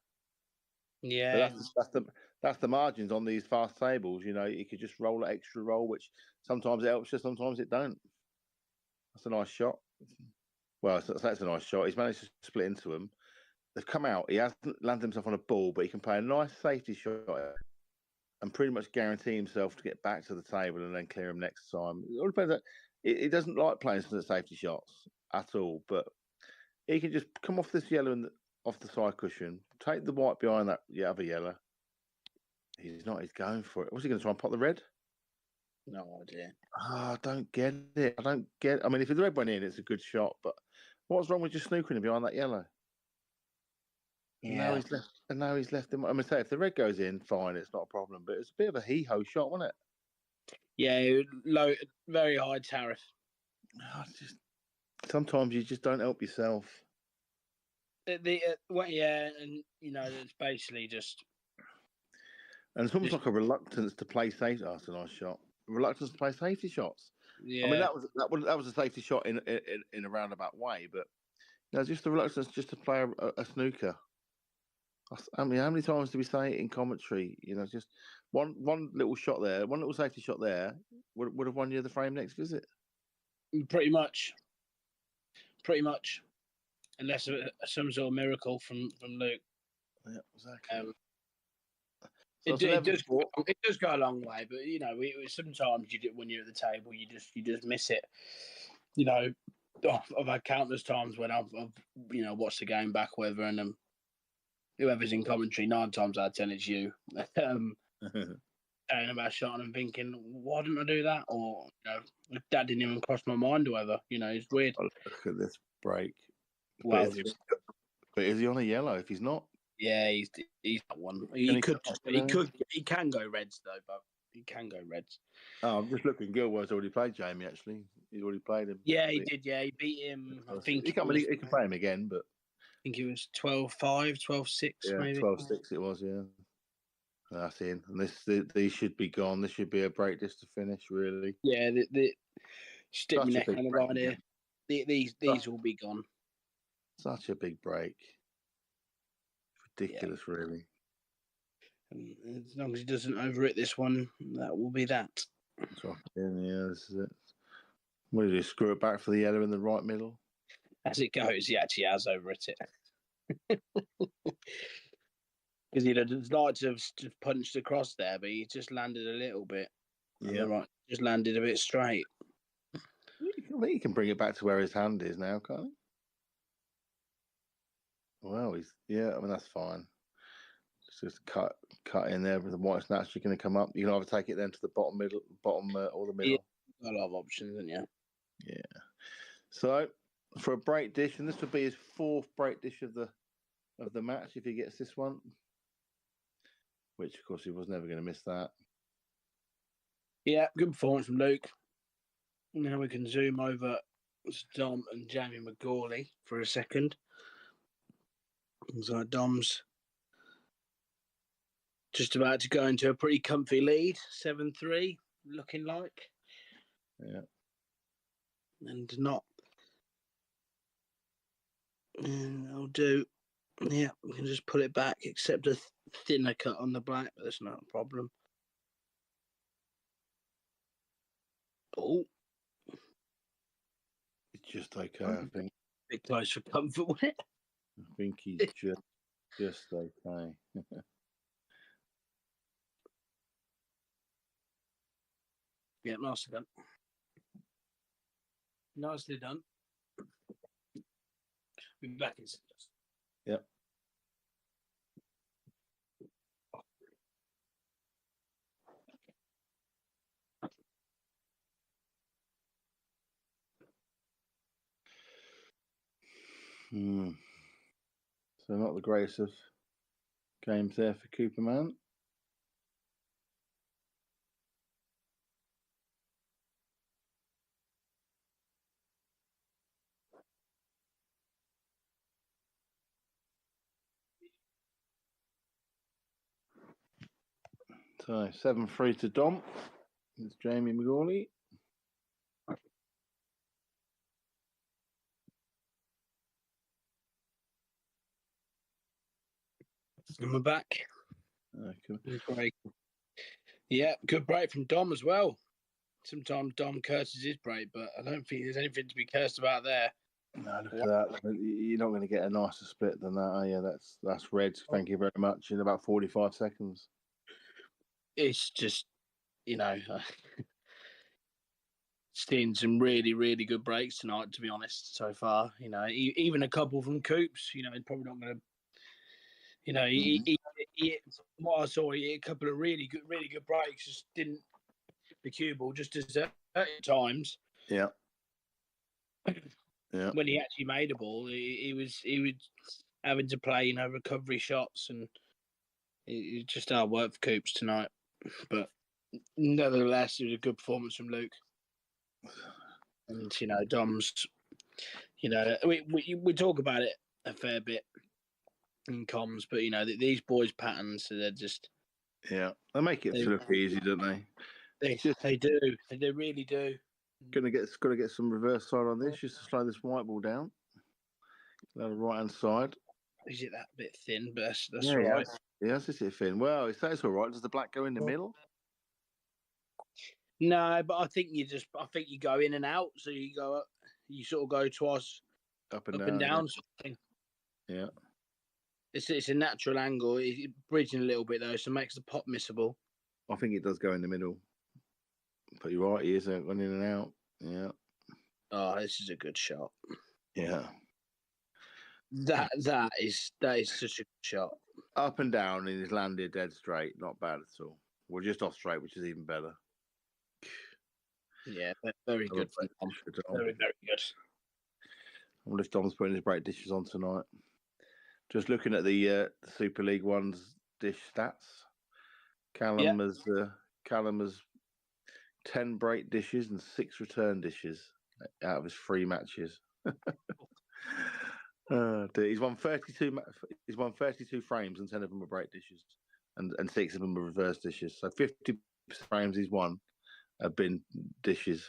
Yeah, but that's the margins on these fast tables. You know, you could just roll an extra roll, which sometimes it helps you, sometimes it don't. That's a nice shot. Well, that's a nice shot. He's managed to split into them. They've come out. He hasn't landed himself on a ball, but he can play a nice safety shot and pretty much guarantee himself to get back to the table and then clear him next time. It all depends. He doesn't like playing safety shots at all, but he can just come off this yellow and off the side cushion, take the white behind that other yellow. He's not. He's going for it. Was he going to try and pop the red? no idea. I don't get it. I mean, if the red went in, it's a good shot, but what's wrong with just snooking him behind that yellow? Yeah. And now he's left him. I'm gonna say if the red goes in, fine, it's not a problem. But it's a bit of a hee-ho shot, wasn't it? Yeah, low, very high tariff. Sometimes you just don't help yourself. Well, yeah, and you know it's basically just. And it's almost like a reluctance to play safe. Oh, it's a nice shot. Reluctance to play safety shots. Yeah. I mean that was a safety shot in a roundabout way, but you know, just the reluctance just to play a snooker. I mean, how many times do we say it in commentary? You know, just one little shot there, one little safety shot there would have won you the frame next visit. Pretty much. Unless some sort of miracle from Luke. Yeah, exactly. It does go a long way, but you know, sometimes when you're at the table, you just miss it. You know, I've had countless times when I've watched the game back, whether and whoever's in commentary, 9 times out of 10 it's you. Saying about a shot and I'm thinking, why didn't I do that? Or that didn't even cross my mind. Or whatever, it's weird. Oh, look at this break. Wow, but is he on a yellow? If he's not, yeah, he's that one. He can go reds though, but he can go reds. Oh, I'm just looking. Gilmore's already played Jamie. Actually, he's already played him. Yeah, he did. Yeah, he beat him. I think he can play him again, but I think it was 12-5, 12-6, maybe 12-6. It was, yeah. That's in, and these should be gone. This should be a break just to finish, really. Yeah, the stick my neck on the line here. These will be gone. Such a big break. Ridiculous, really. And as long as he doesn't overhit this one, that will be that. Drop it in, yeah, this is it. What did he screw it back for the yellow in the right middle? As it goes, he actually has overhit it. Because he'd have liked to have just punched across there, but he just landed a little bit. Yeah, right. Just landed a bit straight. I think he can bring it back to where his hand is now, can't he? Well, I mean, that's fine. Just cut in there with the white's naturally going to come up. You can either take it then to the bottom, or the middle. Yeah, got a lot of options, haven't you? Yeah. So for a break dish, and this would be his 4th break dish of the match if he gets this one. Which, of course, he was never going to miss that. Yeah, good performance from Luke. Now we can zoom over to Dom and Jamie McGawley for a second. So Dom's just about to go into a pretty comfy lead, 7-3, looking like. Yeah. And not. I'll do. Yeah, we can just pull it back, except a thinner cut on the black, but that's not a problem. Oh. It's just okay, I think. A bit close for comfort, wasn't it? I think he's just okay. Yeah, nicely done. Nicely done. We'll be back in a second. Yep. So not the greatest of Games there for Cooperman. So 7-3 to Dom. It's Jamie McGawley. And we're back. Okay. Good break. Yeah, good break from Dom as well. Sometimes Dom curses his break, but I don't think there's anything to be cursed about there. No, look at that. You're not going to get a nicer split than that, are you? That's Reds. Thank you very much. In about 45 seconds. It's just, you know, seeing some really, really good breaks tonight, to be honest, so far. You know, even a couple from Coops, you know, he's probably not going to, you know, from what I saw, he hit a couple of really good breaks, just didn't the cue ball just as at times. Yeah. Yeah. When he actually made a ball, he was having to play, you know, recovery shots, and it just hard work for Coops tonight. But nevertheless, it was a good performance from Luke. And you know, Dom's, you know, we talk about it a fair bit in comms, but you know, these boys' patterns, they're just they make it look easy, don't they? They do. They really do. Got to get some reverse side on this, just to slow this white ball down. The right hand side. Is it that bit thin? But that's all right. Yes, it's thin. Well, it's all right. Does the black go in the middle? No, but I think you go in and out. So you sort of go twice up and down. Sort of thing. Yeah. It's a natural angle. It's bridging a little bit though, so it makes the pop missable. I think it does go in the middle. But you're right, he is going in and out. Yeah. Oh, this is a good shot. Yeah. That is such a good shot. Up and down, and he's landed dead straight. Not bad at all. We're just off straight, which is even better. Yeah, very good. Very, very good. I wonder if Dom's putting his break dishes on tonight. Just looking at the Super League One's dish stats. Callum has 10 break dishes and 6 return dishes out of his 3 matches. He's won 32. He's won 32 frames, and 10 of them are break dishes, and 6 of them are reverse dishes. So 50 frames he's won have been dishes.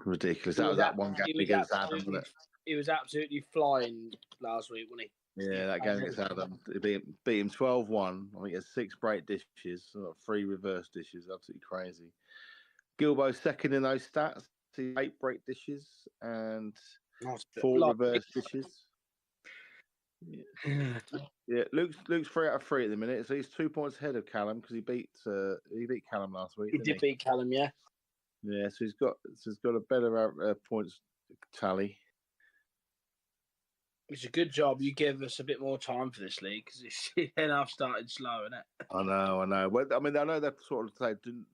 Ridiculous. That was that one game against Adam, wasn't it? He was absolutely flying last week, wasn't he? Yeah, that game against Adam. Beat him 12-1. I think he has 6 break dishes, 3 reverse dishes. Absolutely crazy. Gilbo's second in those stats. 8 break dishes and 4 reverse dishes. Yeah, Luke's 3 out of 3 at the minute, so he's 2 points ahead of Callum because he beat Callum last week. He did beat Callum, yeah. Yeah, so he's got a better points tally. It's a good job you gave us a bit more time for this league because it's I've started slow, isn't it? I know. Well, I mean, I know they've sort of didn't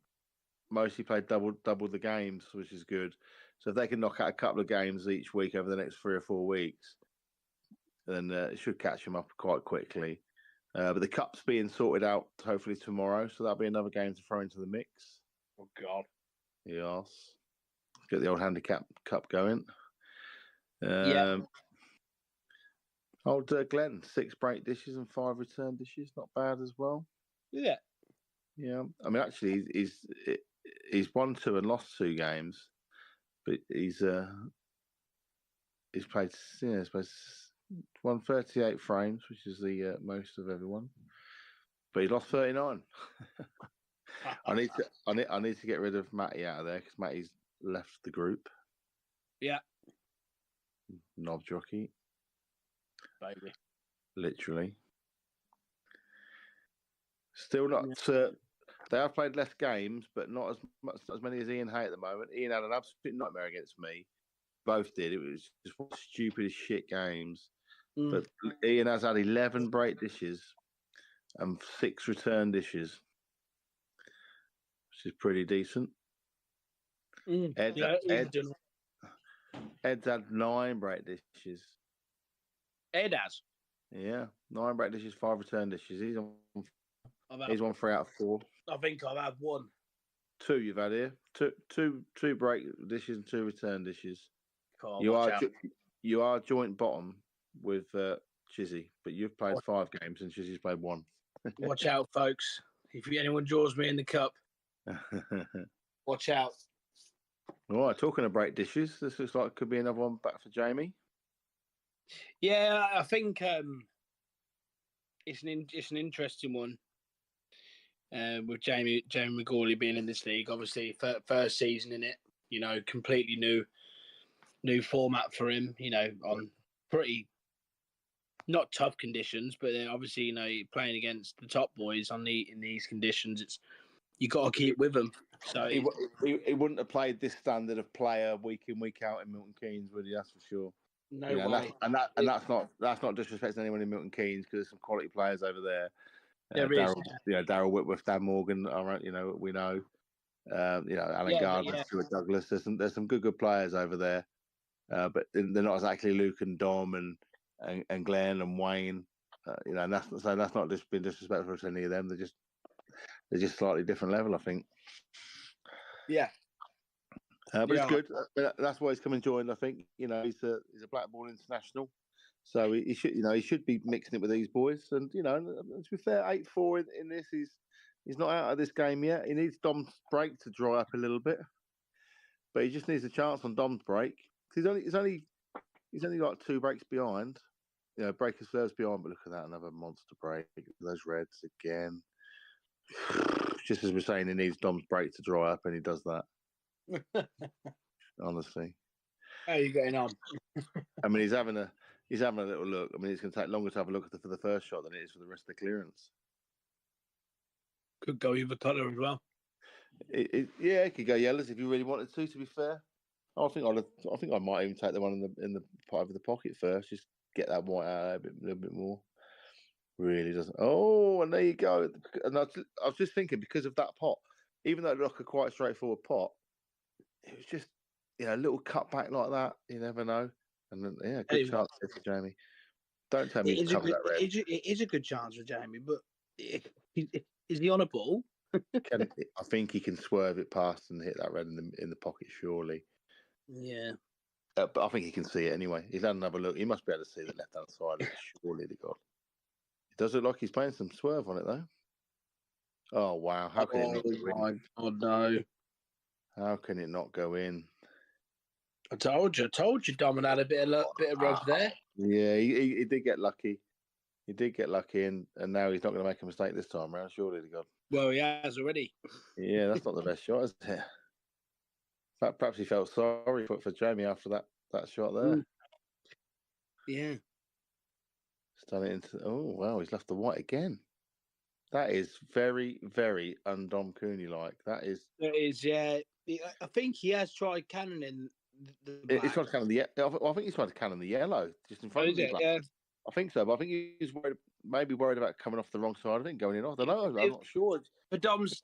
mostly play double the games, which is good. So if they can knock out a couple of games each week over the next 3 or 4 weeks, then it should catch them up quite quickly. But the cup's being sorted out hopefully tomorrow, so that'll be another game to throw into the mix. Oh God! Yes, get the old handicap cup going. Old Glenn, 6 break dishes and 5 return dishes, not bad as well. Yeah. I mean, actually, he's won 2 and lost 2 games, but he's played won 38 frames, which is the most of everyone, but he lost 39. I need to get rid of Matty out of there because Matty's left the group. Yeah. Knob jockey. Baby. Literally. Still not. They have played less games, but not as many as Ian Hay at the moment. Ian had an absolute nightmare against me. Both did. It was just stupid as shit games. But Ian has had 11 break dishes and 6 return dishes, which is pretty decent. Ed's had 9 break dishes. Ed has. Yeah, 9 break dishes, 5 return dishes. He's won 3 out of 4. I think I've had one. 2 you've had here. Two break dishes and 2 return dishes. God, You watch are out. you are joint bottom with Chizzy, but you've played 5 games and Chizzy's played 1. Watch out, folks. If anyone draws me in the cup, watch out. All right, talking of break dishes, this looks like it could be another one back for Jamie. Yeah, I think it's an interesting one. With Jamie McGawley being in this league, obviously first season in it, completely new format for him. On pretty not tough conditions, but then obviously playing against the top boys in these conditions, you got to keep with them. So he wouldn't have played this standard of player week in week out in Milton Keynes, would he? That's for sure. No way. That's not disrespecting anyone in Milton Keynes because there's some quality players over there. There is, Daryl Whitworth, Dan Morgan. All right, we know. Alan Gardner, Stuart Douglas. There's some good players over there, but they're not exactly Luke and Dom and Glenn and Wayne. And that's not just been disrespectful to any of them. They're just slightly different level, I think. Yeah. But it's good. That's why he's come and joined. I think he's a Blackball international, so he should be mixing it with these boys. And to be fair, 8-4 in this, he's not out of this game yet. He needs Dom's break to dry up a little bit, but he just needs a chance on Dom's break. He's only got 2 breaks behind. Breakers first behind. But look at that, another monster break. Those reds again. Just as we're saying, he needs Dom's break to dry up, and he does that. Honestly, how are you getting on? I mean, he's having a little look. I mean, it's going to take longer to have a look for the first shot than it is for the rest of the clearance. Could go either colour as well. It could go yellows if you really wanted to. To be fair, I think I might even take the one in the part of the pocket first. Just get that white out a little bit more. Really doesn't. Oh, and there you go. And I was just thinking because of that pot, even though it looked a quite straightforward pot, it was just a little cut back like that. You never know. And then, good chance for Jamie. Don't tell me he's covered that red. It is a good chance for Jamie, but is he on a ball? I think he can swerve it past and hit that red in the pocket, surely. Yeah. But I think he can see it anyway. He's had another look. He must be able to see the left-hand side of it, surely to God. It does look like he's playing some swerve on it, though. Oh, wow. How can it not go in? Oh, no. How can it not go in? I told you, Dom had a bit of rub there. Yeah, he did get lucky. He did get lucky, and now he's not going to make a mistake this time around, surely to God. Well, he has already. Yeah, that's not the best shot, is it? Perhaps he felt sorry for Jamie after that shot there. Yeah. He's done it into... Oh, wow, he's left the white again. That is very, very undom Cooney-like. That is... It is, yeah. I think he has tried cannoning the black. He's tried to cannon the... I think he's tried to cannon the yellow, just in front of the black. Yeah. I think so, but I think he's maybe worried about coming off the wrong side of it, going in off. I don't know. I'm not sure. For Dom's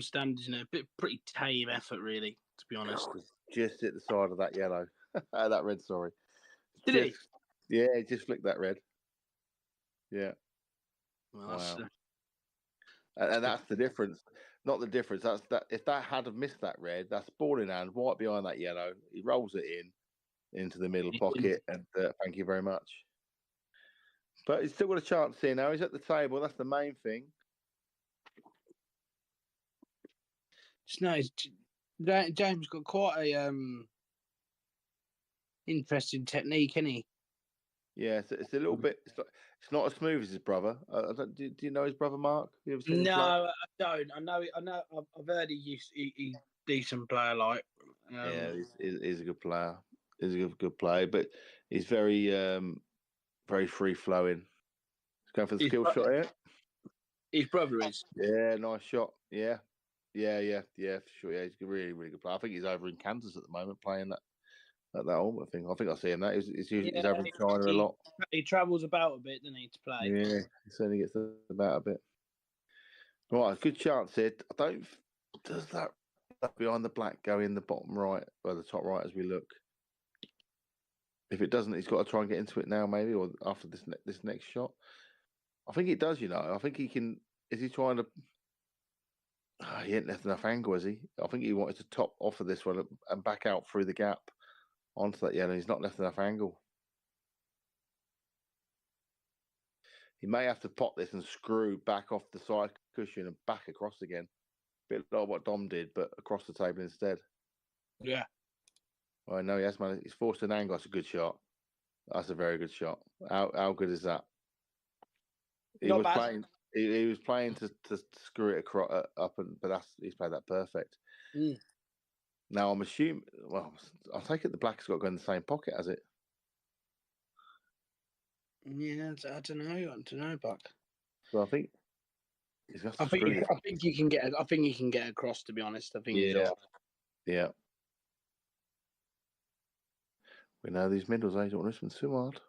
standards, pretty tame effort, really, to be honest. Just hit the side of that yellow, that red. Sorry. Did he? Yeah, he just flicked that red. Yeah. Well, wow. And that's the difference. Not the difference. That's that. If that had missed that red, that's ball in hand, white behind that yellow. He rolls it into the middle pocket, and thank you very much. But he's still got a chance here now. He's at the table. That's the main thing. It's nice. James got quite a interesting technique, isn't he? Yeah, it's a little bit. It's not as smooth as his brother. Do you know his brother, Mark? You ever seen him play? I don't. I know. I've heard he's decent player. Like, yeah, he's a good player. He's a good player, but he's very very free flowing. He's going for the skill shot here. His brother is. Yeah, nice shot. Yeah, for sure. Yeah, he's a really, really good player. I think he's over in Kansas at the moment playing that ultimate thing. I think I see him that. He's over in China a lot. He travels about a bit, doesn't he, to play? Yeah, he certainly gets about a bit. Right, good chance here. Does that behind the black go in the bottom right or the top right as we look? If it doesn't, he's got to try and get into it now, maybe, or after this next shot. I think it does. I think he can. Is he trying to? He ain't left enough angle, is he? I think he wanted to top off of this one and back out through the gap onto that yellow. He's not left enough angle. He may have to pot this and screw back off the side cushion and back across again. Bit like what Dom did, but across the table instead. Yeah. I know, yes, man. He's forced an angle. That's a good shot. That's a very good shot. How good is that? He Not was bad. playing. He was playing to screw it across, up, but he's played that perfect. Mm. Now I'm assuming. Well, I'll take it. The black's got to go in the same pocket, has it? Yeah, I don't know, Buck. So I think he's got to I think screw it. I think you can get. I think you can get across. To be honest, I think he's all right. Yeah. We know these middles. I don't want to too hard.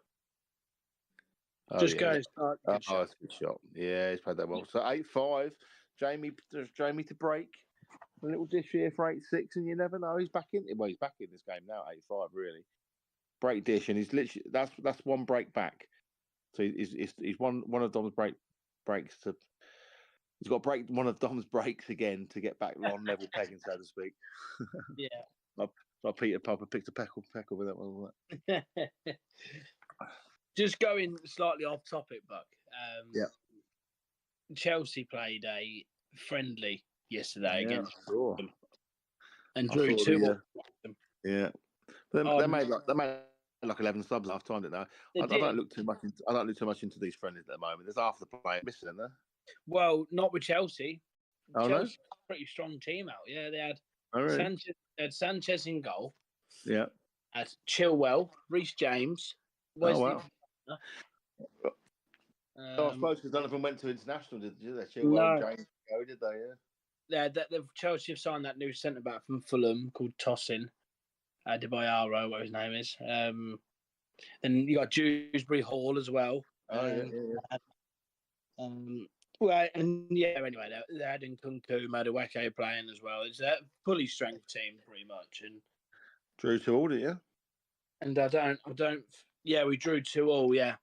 Oh, Just yeah. go and start. Good Oh, shot. that's a good shot. Yeah, he's played that well. So 8-5. Jamie to break. A little dish here for 8-6, and you never know. He's back in. Well, he's back in this game now. 8-5, really. Break dish, and he's literally that's one break back. So he's one of Dom's breaks to. He's got to break one of Dom's breaks again to get back on level pegging, so to speak. Yeah. Like Peter Popper picked a peckle with that one. Wasn't it? Just going slightly off topic, Buck. Yeah. Chelsea played a friendly yesterday against them and drew 2-1. Yeah. But they made like 11 subs half time, didn't they? I don't look too much into these friendlies at the moment. There's half the play missing, isn't there? Well, not with Chelsea. Oh, Chelsea had a pretty strong team out. Yeah, they had Sanchez in goal. Yeah. Had Chilwell, Reece James. Wow. I suppose because none of them went to international, did they? Chilwell, James, did they? Yeah. The Chelsea have signed that new centre back from Fulham called Tosin, Debayaro, what his name is. Then you got Dewsbury Hall as well. Well, and yeah, anyway, they had Nkunku, Madueke playing as well. It's a fully strength team, pretty much. And drew 2-2, yeah. And I don't. Yeah, we drew 2-2. Yeah.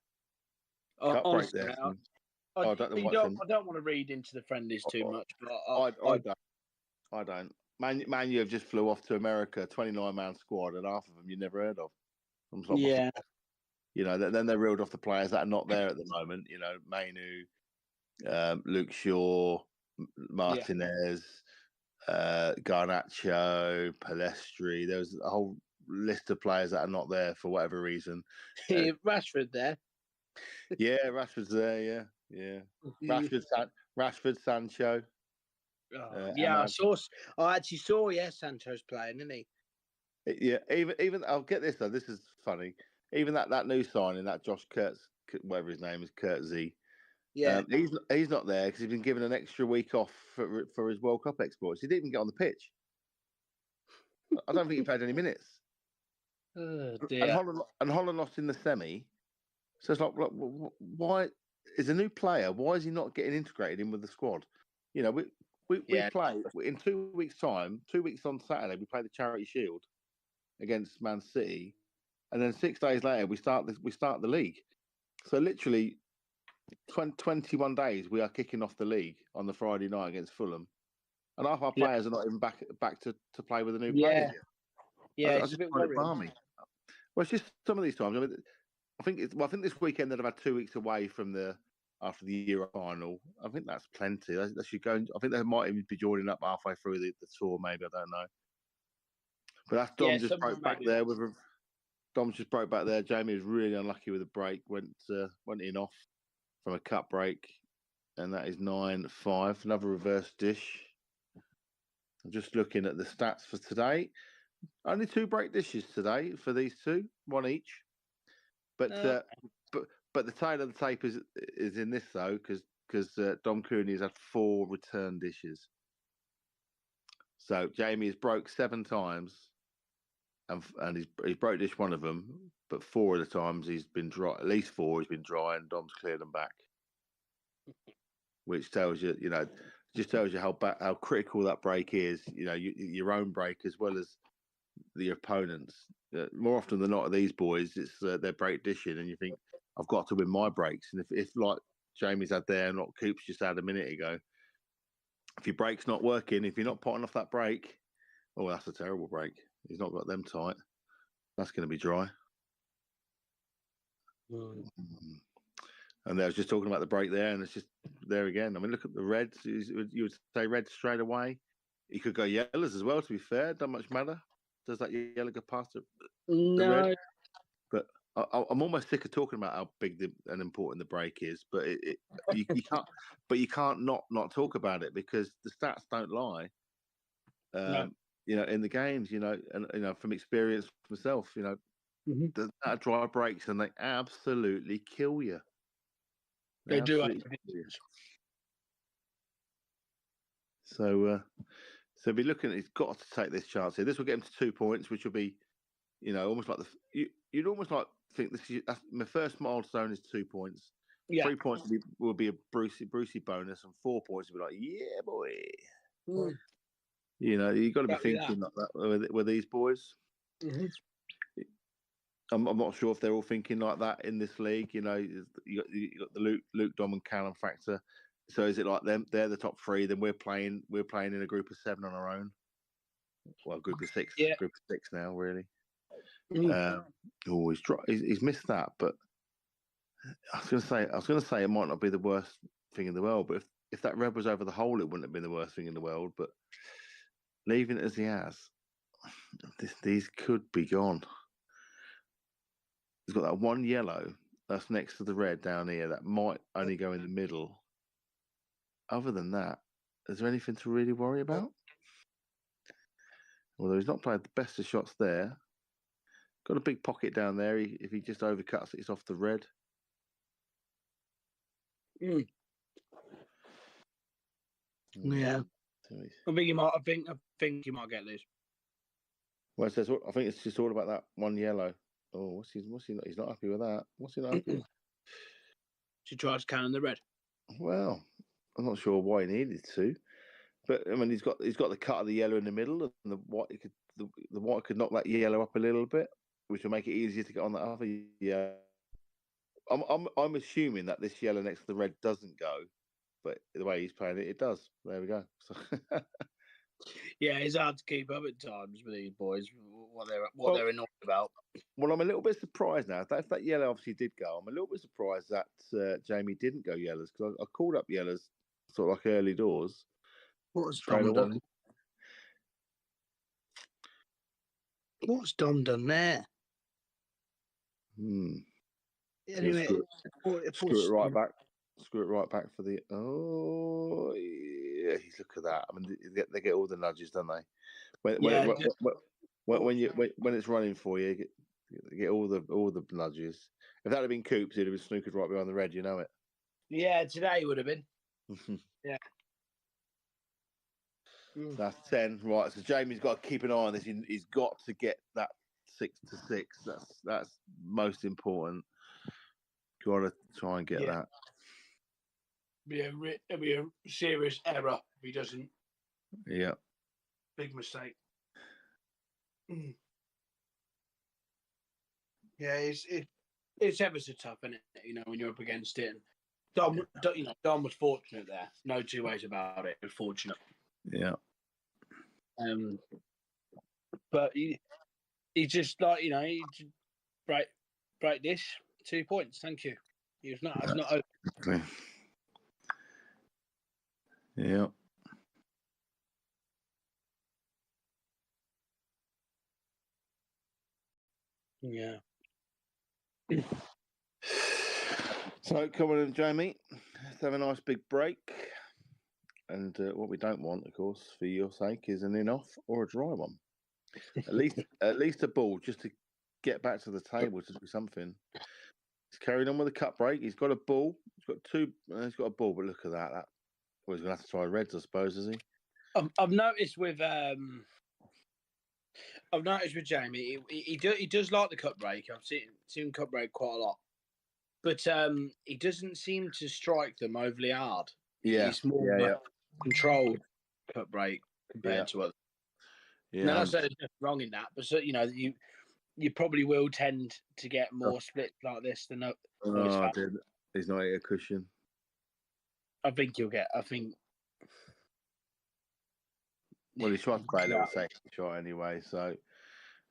Honestly, break there. I don't want to read into the friendlies too much, but I don't. Man, you have just flew off to America, 29-man squad, and half of them you never heard of. Yeah. Then they reeled off the players that are not there at the moment. Mainu, Luke Shaw, Martinez, Garnacho, Palestri. There was a whole list of players that are not there for whatever reason. Rashford there. Yeah, Rashford's there. Yeah. Rashford, Sancho. I actually saw. Yeah, Sancho's playing, isn't he? Yeah. Even I'll get this though. This is funny. Even that new signing, that Josh Kurtz, whatever his name is, Kurtzy. Yeah. He's not there because he's been given an extra week off for his World Cup exports. He didn't even get on the pitch. I don't think he played any minutes. Oh dear. And Holland lost in the semi. So it's like, why is a new player? Why is he not getting integrated in with the squad? We play in 2 weeks' time. 2 weeks on Saturday, we play the Charity Shield against Man City, and then 6 days later we start the league. So literally 21 days we are kicking off the league on the Friday night against Fulham, and half our players are not even back to play with a new player. Yeah, it's a bit worrying. Well, it's just some of these times. I mean, I think this weekend they've had 2 weeks away from after the Euro final. I think that's plenty. They should go. I think they might even be joining up halfway through the tour. Maybe, I don't know. But that's Dom just broke back there Dom's just broke back there. Jamie was really unlucky with a break. Went in off from a cut break, and that is 9-5. Another reverse dish. I'm just looking at the stats for today. Only 2 break dishes today for these two, one each. But the tail of the tape is in this though, because Dom Cooney has had 4 return dishes. So Jamie has broke 7 times, and he's broke dish one of them, but 4 of the times he's been dry. At least 4 he's been dry, and Dom's cleared them back, which tells you, just tells you how critical that break is. Your own break as well as the opponents. More often than not, these boys, it's their break dishing, and you think I've got to win my breaks. And if like Jamie's had there, and what Coops just had a minute ago, if your brake's not working, if you're not potting off that brake, oh, that's a terrible break. He's not got them tight. That's going to be dry. Mm. And I was just talking about the break there, and it's just there again. I mean, look at the reds. You would say red straight away. He could go yellows as well, to be fair. Doesn't much matter. Does that yellow go past the red? But I'm almost sick of talking about how big and important the break is. But you can't. But you can't not talk about it, because the stats don't lie. No. You know, in the games, you know, and you know from experience myself, you know, that dry breaks and they absolutely kill you. They do. So be looking. He's got to take this chance here. This will get him to 2 points, which will be, you know, almost like you'd almost like think this is my first milestone is 2 points. Yeah. 3 points will be a Brucey bonus, and 4 points will be like, yeah, boy. Mm. You know, you got to be thinking like that with these boys. Mm-hmm. I'm not sure if they're all thinking like that in this league. You know, you got the Luke, Dom, and Callum factor. So is it like them? They're the top three. Then we're playing in a group of 7 on our own. Well, group of 6. Yeah. Group of 6 now, really. He's missed that. But I was going to say it might not be the worst thing in the world. But if that red was over the hole, it wouldn't have been the worst thing in the world. But leaving it as he has, these could be gone. He's got that one yellow that's next to the red down here that might only go in the middle. Other than that, is there anything to really worry about? Although he's not played the best of shots there. Got a big pocket down there. If he just overcuts it, it's off the red. Mm. Yeah. I think you might get this. Well, it says, I think it's just all about that one yellow. Oh, he's not happy with that. What's he not happy with? She tries canning the red. Well, I'm not sure why he needed to, but I mean, he's got the cut of the yellow in the middle, and the white could knock that yellow up a little bit, which will make it easier to get on that other. Yeah, I'm assuming that this yellow next to the red doesn't go, but the way he's playing it, it does. There we go. So yeah, it's hard to keep up at times with these boys. What they're annoyed about. Well, I'm a little bit surprised now. If that yellow obviously did go, I'm a little bit surprised that Jamie didn't go yellows, because I called up yellows sort of like early doors. What's Dom done? What's Dom done there? Anyway, screw it right back. Screw it right back for the. Oh, yeah. Look at that. I mean, they get all the nudges, don't they? When it's running for you, get all the nudges. If that had been Coops, he'd have been snookered right behind the red. You know it. Yeah, today would have been. Yeah. That's 10. Right, so Jamie's got to keep an eye on this. He's got to get that 6 to 6. That's most important. Got to try and get that. It'll be a serious error if he doesn't. Yeah. Big mistake. Yeah, it's ever so tough, isn't it? You know, when you're up against it. And Dom was fortunate there. No two ways about it. He was fortunate. Yeah. But he just like, you know, he just break this 2 points. Thank you. It's not over. Yeah. Yeah. So, come on in, Jamie. Let's have a nice big break. And what we don't want, of course, for your sake, is an in-off or a dry one. At least a ball, just to get back to the table to do something. He's carried on with a cut break. He's got a ball. He's got a ball, but look at that. Well, he's going to have to try reds, I suppose, is he? I've noticed with Jamie, he does like the cut break. I've seen cut break quite a lot, but he doesn't seem to strike them overly hard. Yeah, he's more controlled cut break compared to others. Yeah, No, that's there's nothing wrong in that, but so, you probably will tend to get more splits like this than always oh, have. dude, he's not a cushion. I think you'll get. I think. Well, he's trying to play a little safety shot anyway, so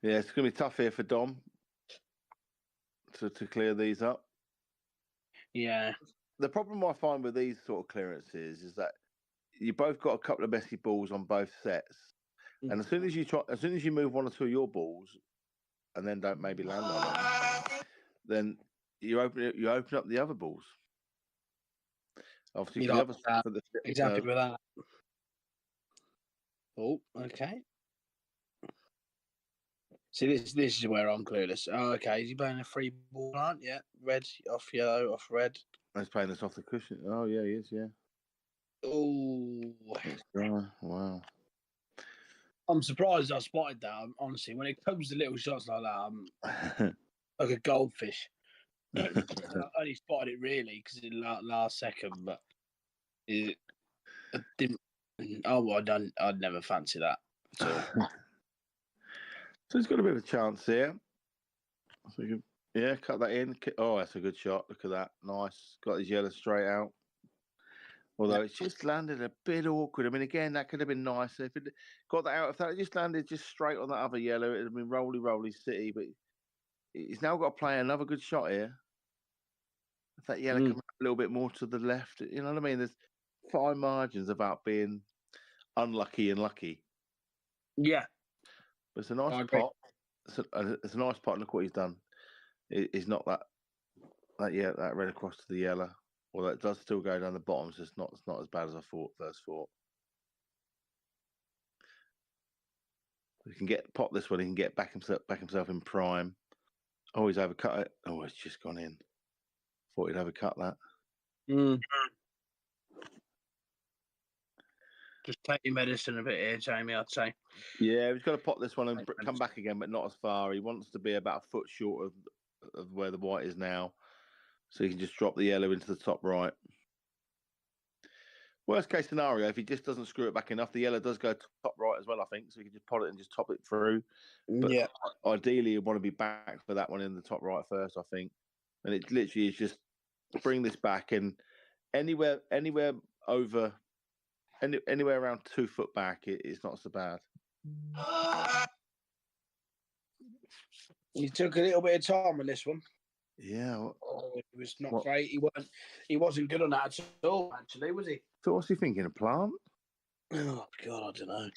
yeah, it's going to be tough here for Dom to clear these up. Yeah. The problem I find with these sort of clearances is that you both got a couple of messy balls on both sets, and as soon as you move one or two of your balls, and then don't maybe land on them, then you open up the other balls. Obviously, He's happy with that. Oh, okay. See, this is where I'm clueless. Oh, okay. Is he playing a free ball plant? Yeah. Red off yellow, off red. He's playing this off the cushion. Oh, yeah, he is, yeah. Oh. Wow. I'm surprised I spotted that, honestly. When it comes to little shots like that, I'm like a goldfish. I only spotted it really because in last second, but I didn't. I'd never fancy that at all. So he's got a bit of a chance here. So cut that in. Oh, that's a good shot. Look at that. Nice. Got his yellow straight out. Although it's just landed a bit awkward. I mean, again, that could have been nicer. If it got that out, if that just landed just straight on that other yellow, it would have been roly city. But he's now got to play another good shot here. If that yellow comes a little bit more to the left, you know what I mean? There's fine margins about being unlucky and lucky. Yeah. But it's a nice pot. It's a nice pot. Look what he's done. It's not that red across to the yellow. Although it does still go down the bottom, so it's not as bad as I first thought. He can pot this one. He can get back himself in prime. Oh, he's overcut it. Oh, it's just gone in. Thought he'd overcut that. Just take your medicine a bit here, Jamie, I'd say. Yeah, he's got to pot this one and come back again, but not as far. He wants to be about a foot short of where the white is now, so he can just drop the yellow into the top right. Worst case scenario, if he just doesn't screw it back enough, the yellow does go top right as well, I think, so he can just pot it and just top it through. But ideally, you want to be back for that one in the top right first, I think. And it literally is just bring this back, and anywhere over... Anywhere around 2 foot back, it's not so bad. He took a little bit of time on this one. Yeah, it was not great. He wasn't good on that at all. Actually, was he? So what's he thinking? A plant? Oh God, I don't know.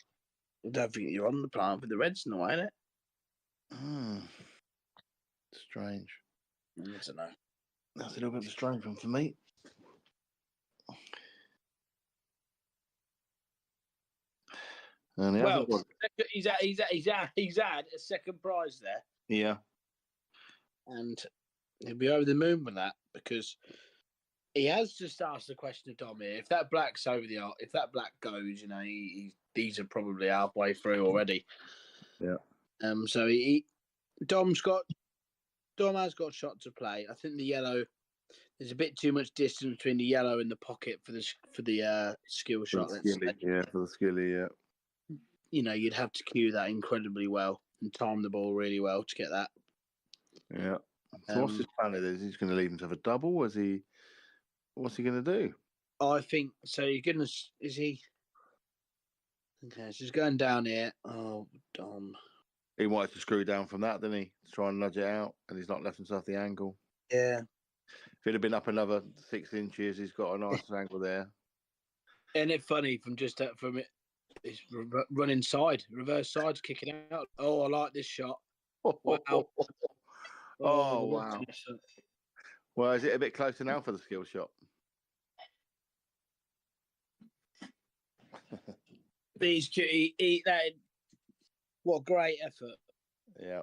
I don't think you're on the plant with the Reds in the way, innit? Strange. I don't know. That's a little bit of a strange one for me. Well, he's had a second prize there. Yeah, and he'll be over the moon with that because he has just asked the question of Dom here. If that black goes, these are probably halfway through already. Yeah. So Dom has got a shot to play. I think the yellow. There's a bit too much distance between the yellow and the pocket for the skill shot. For the skilly, yeah. You'd have to cue that incredibly well and time the ball really well to get that. Yeah. So what's his plan? Is he going to leave himself a double? What's he going to do? I think so. Is he? Okay, so he's going down here. Oh, Dom. He wanted to screw down from that, didn't he? To try and nudge it out, and he's not left himself the angle. Yeah. If he'd have been up another 6 inches, he's got a nice angle there. Isn't it funny from it? It's running side, reverse side, kicking out. Oh, I like this shot. Wow. Oh, wow. Well, is it a bit closer now for the skill shot? What great effort. Yeah.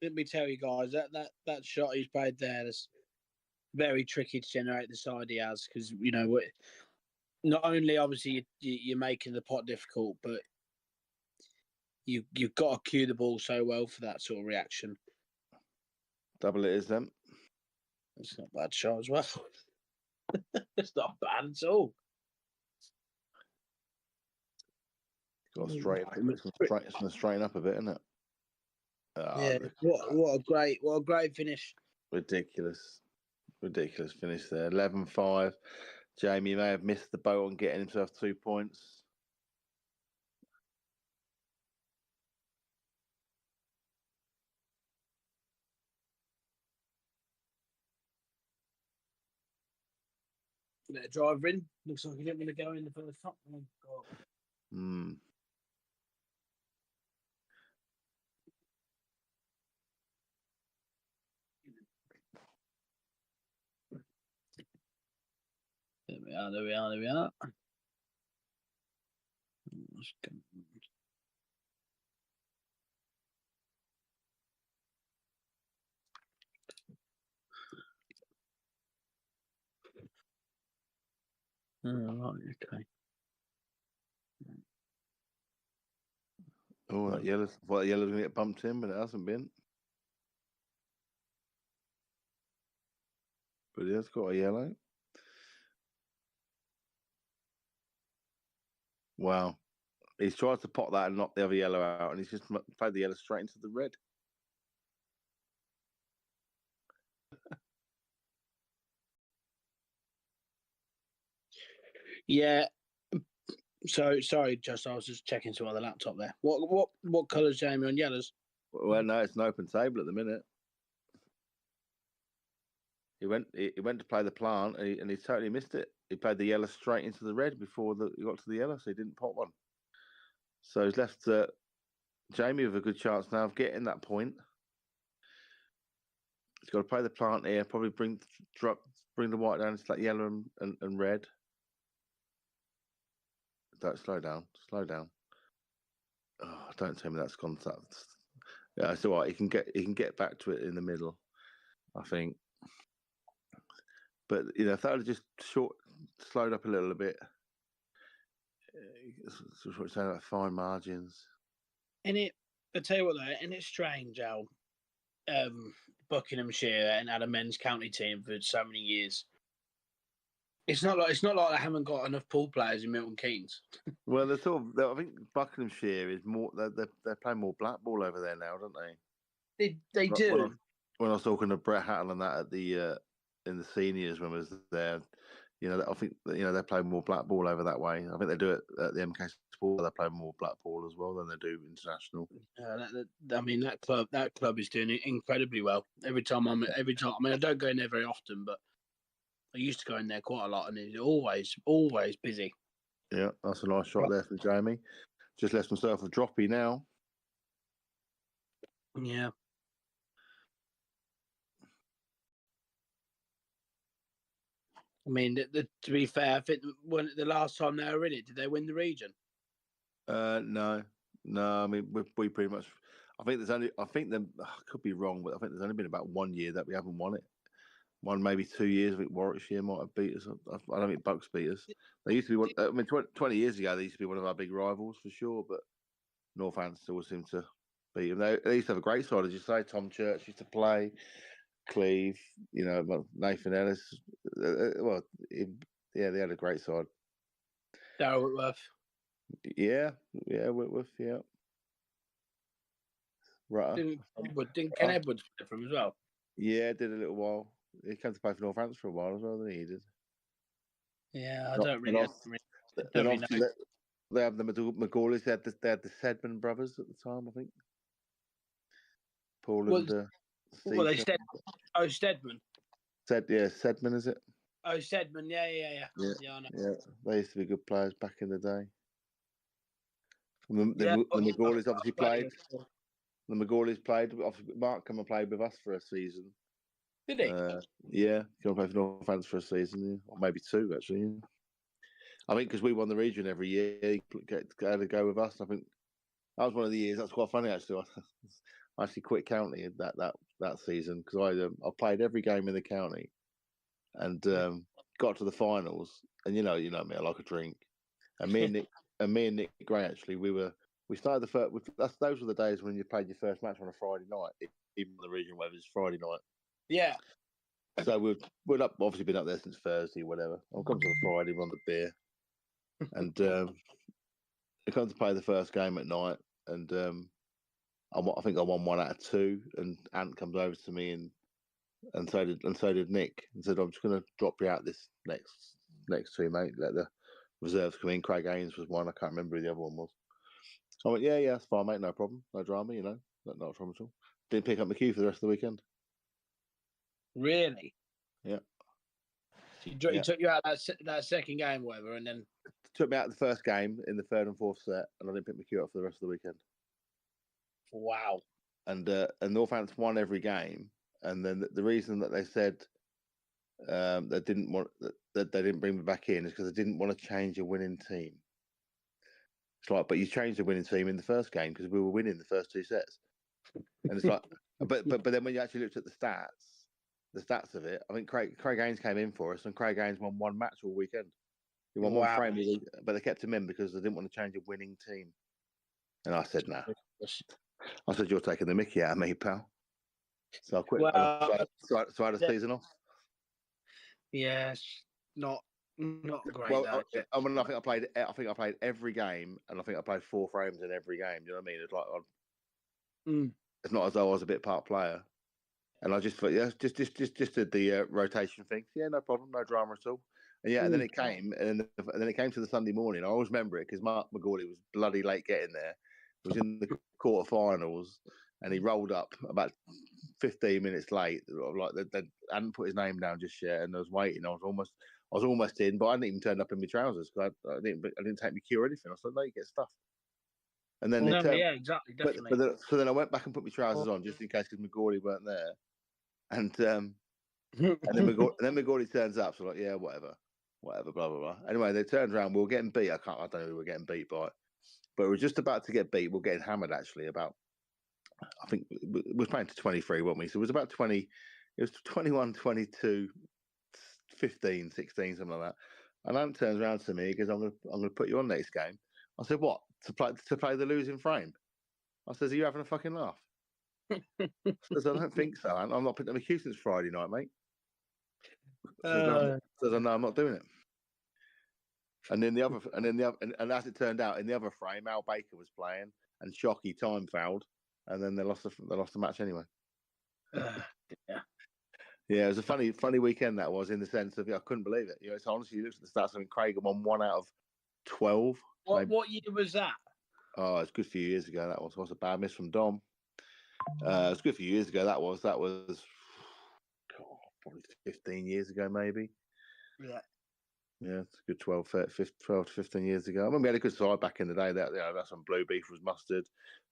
Let me tell you guys, that shot he's played there is very tricky to generate the side he has because, not only obviously you're making the pot difficult, but you've got to cue the ball so well for that sort of reaction. Double it is then. It's not a bad shot as well. It's not bad at all. Got to straighten. It's going to straighten up a bit, isn't it? Yeah. What a great finish. Ridiculous finish there. 11-5. Jamie may have missed the boat on getting himself 2 points. Let a driver in. Looks like he didn't want to go in the first top. Oh, God. There we are. Right, okay. Oh, that yellow's going to get bumped in, but it hasn't been. But he has got a yellow. Wow. He's tried to pot that and knock the other yellow out, and he's just played the yellow straight into the red. Yeah. So sorry, I was just checking some other laptop there. What colours, Jamie, on yellows? Well, no, it's an open table at the minute. He went to play the plant, and he totally missed it. He played the yellow straight into the red before he got to the yellow, so he didn't pot one. So he's left Jamie with a good chance now of getting that point. He's got to play the plant here. Probably bring the white down to that yellow and red. Don't slow down. Oh, don't tell me that's gone. Yeah, it's all right. He can get back to it in the middle, I think. But if that would just slowed up a little bit, it's what you're saying about fine margins. And I tell you what though, and it's strange how Buckinghamshire and had a men's county team for so many years. It's not like they haven't got enough pool players in Milton Keynes. Well, I think Buckinghamshire is more. They're playing more black ball over there now, don't they? They do. When I was talking to Brett Hattle and that at the in the seniors when I was there, I think they're playing more black ball over that way. I think they do it at the MK Sport. They're playing more black ball as well than they do international. That club is doing incredibly well. Every time. I mean, I don't go in there very often, but I used to go in there quite a lot, and it's always busy. Yeah, that's a nice shot there for Jamie. Just left himself a droppy now. Yeah. I mean, to be fair, I think the last time they were in it, did they win the region? No. I mean, we pretty much. I could be wrong, but I think there's only been about 1 year that we haven't won it. Maybe 2 years. I think Warwickshire might have beat us. I don't think Bucks beat us. They used to be 20 years ago. They used to be one of our big rivals for sure. But Northampton always seem to beat them. They used to have a great side, as you say. Tom Church used to play. Cleve, Nathan Ellis. They had a great side. Darryl Whitworth. Yeah, Whitworth, yeah. Right. Didn't Ken Edwards play for him as well? Yeah, did a little while. He came to play for Northampton for a while as well, didn't he? He did. Yeah, I don't really know. They have the McGauleys. They had the Sedman brothers at the time, I think. Paul and they Stedman. Sedman, is it? Oh, Sedman, yeah. I know. Yeah, they used to be good players back in the day. The McGauleys obviously played. The McGauleys played. Obviously, Mark come and played with us for a season. Did he? Yeah, come and play for Northampton for a season, or maybe 2 actually. Yeah. I think because we won the region every year, he had to go with us. I think that was one of the years. That's quite funny actually. I actually quit county that season because I played every game in the county, and got to the finals. And you know me, I like a drink. And me and Nick Gray actually, we started the first. Those were the days when you played your first match on a Friday night, even the region where it was Friday night. Yeah. So we've obviously been up there since Thursday, whatever. I'll come to the Friday, run the beer, and I come to play the first game at night, and I think I won 1 out of 2. And Ant comes over to me, and so did Nick, and said, "I'm just going to drop you out this next 2, mate. Let the reserves come in." Craig Haynes was one. I can't remember who the other one was. So I went, yeah, that's fine, mate. No problem, no drama. Not a problem at all. Didn't pick up my cue for the rest of the weekend. Really? Yeah. He took you out that second game, whatever, and then took me out the first game in the 3rd and 4th set, and I didn't pick my cue up for the rest of the weekend. Wow. And Northampton won every game, and then the reason that they said they didn't bring me back in is because they didn't want to change a winning team. It's like, but you changed the winning team in the first game because we were winning the first 2 sets, and it's like, but then when you actually looked at the stats of it, I think Craig Haynes came in for us, and Craig Haynes won 1 match all weekend. He won 1 frame, but they kept him in because they didn't want to change a winning team. And I said, "No." I said, "You're taking the mickey out of me, pal." So I quit. Well, so I had a season off. Yes, not great. Well, I think I played every game, and I think I played 4 frames in every game. Do you know what I mean? It's like it's not as though I was a bit part player. And I just thought, yeah, just did the rotation thing. Yeah, no problem, no drama at all. And yeah, and then it came, and then it came to the Sunday morning. I always remember it because Mark McGawley was bloody late getting there. He was in the quarterfinals, and he rolled up about 15 minutes late. Like they hadn't put his name down just yet, and I was waiting. I was almost in, but I didn't even turn up in my trousers because I didn't take my cue or anything. I said, "No, you get stuffed." And then yeah, exactly, definitely. So then I went back and put my trousers on just in case because McGawley weren't there. And then McGawley turns up, so like, yeah, whatever, blah blah blah. Anyway, they turned around. We were getting beat. I don't know who we were getting beat by, but we were just about to get beat. We were getting hammered actually. About, I think we were playing to 23, weren't we? So it was about 20. It was 21, 22, 15, 16, something like that. And Ant turns around to me because I'm gonna put you on next game. I said, "What? To play the losing frame?" I says, "Are you having a fucking laugh?" I says, "I don't think so. I'm not picking up my cue since Friday night, mate." Says, "No, I'm not doing it." And then and as it turned out, in the other frame, Al Baker was playing, and Shockey time fouled, and then they lost the match anyway. Yeah, it was a funny weekend that was, in the sense of I couldn't believe it. It's honestly, you look at the stats. I mean, Craig won 1 out of 12. What year was that? Oh, it's a good few years ago. That was a bad miss from Dom. It's a good few years ago. That was probably 15 years ago, maybe. Yeah, it's a good 12 to 15 years ago. I remember we had a good side back in the day. That's when Blue Beef was mustard,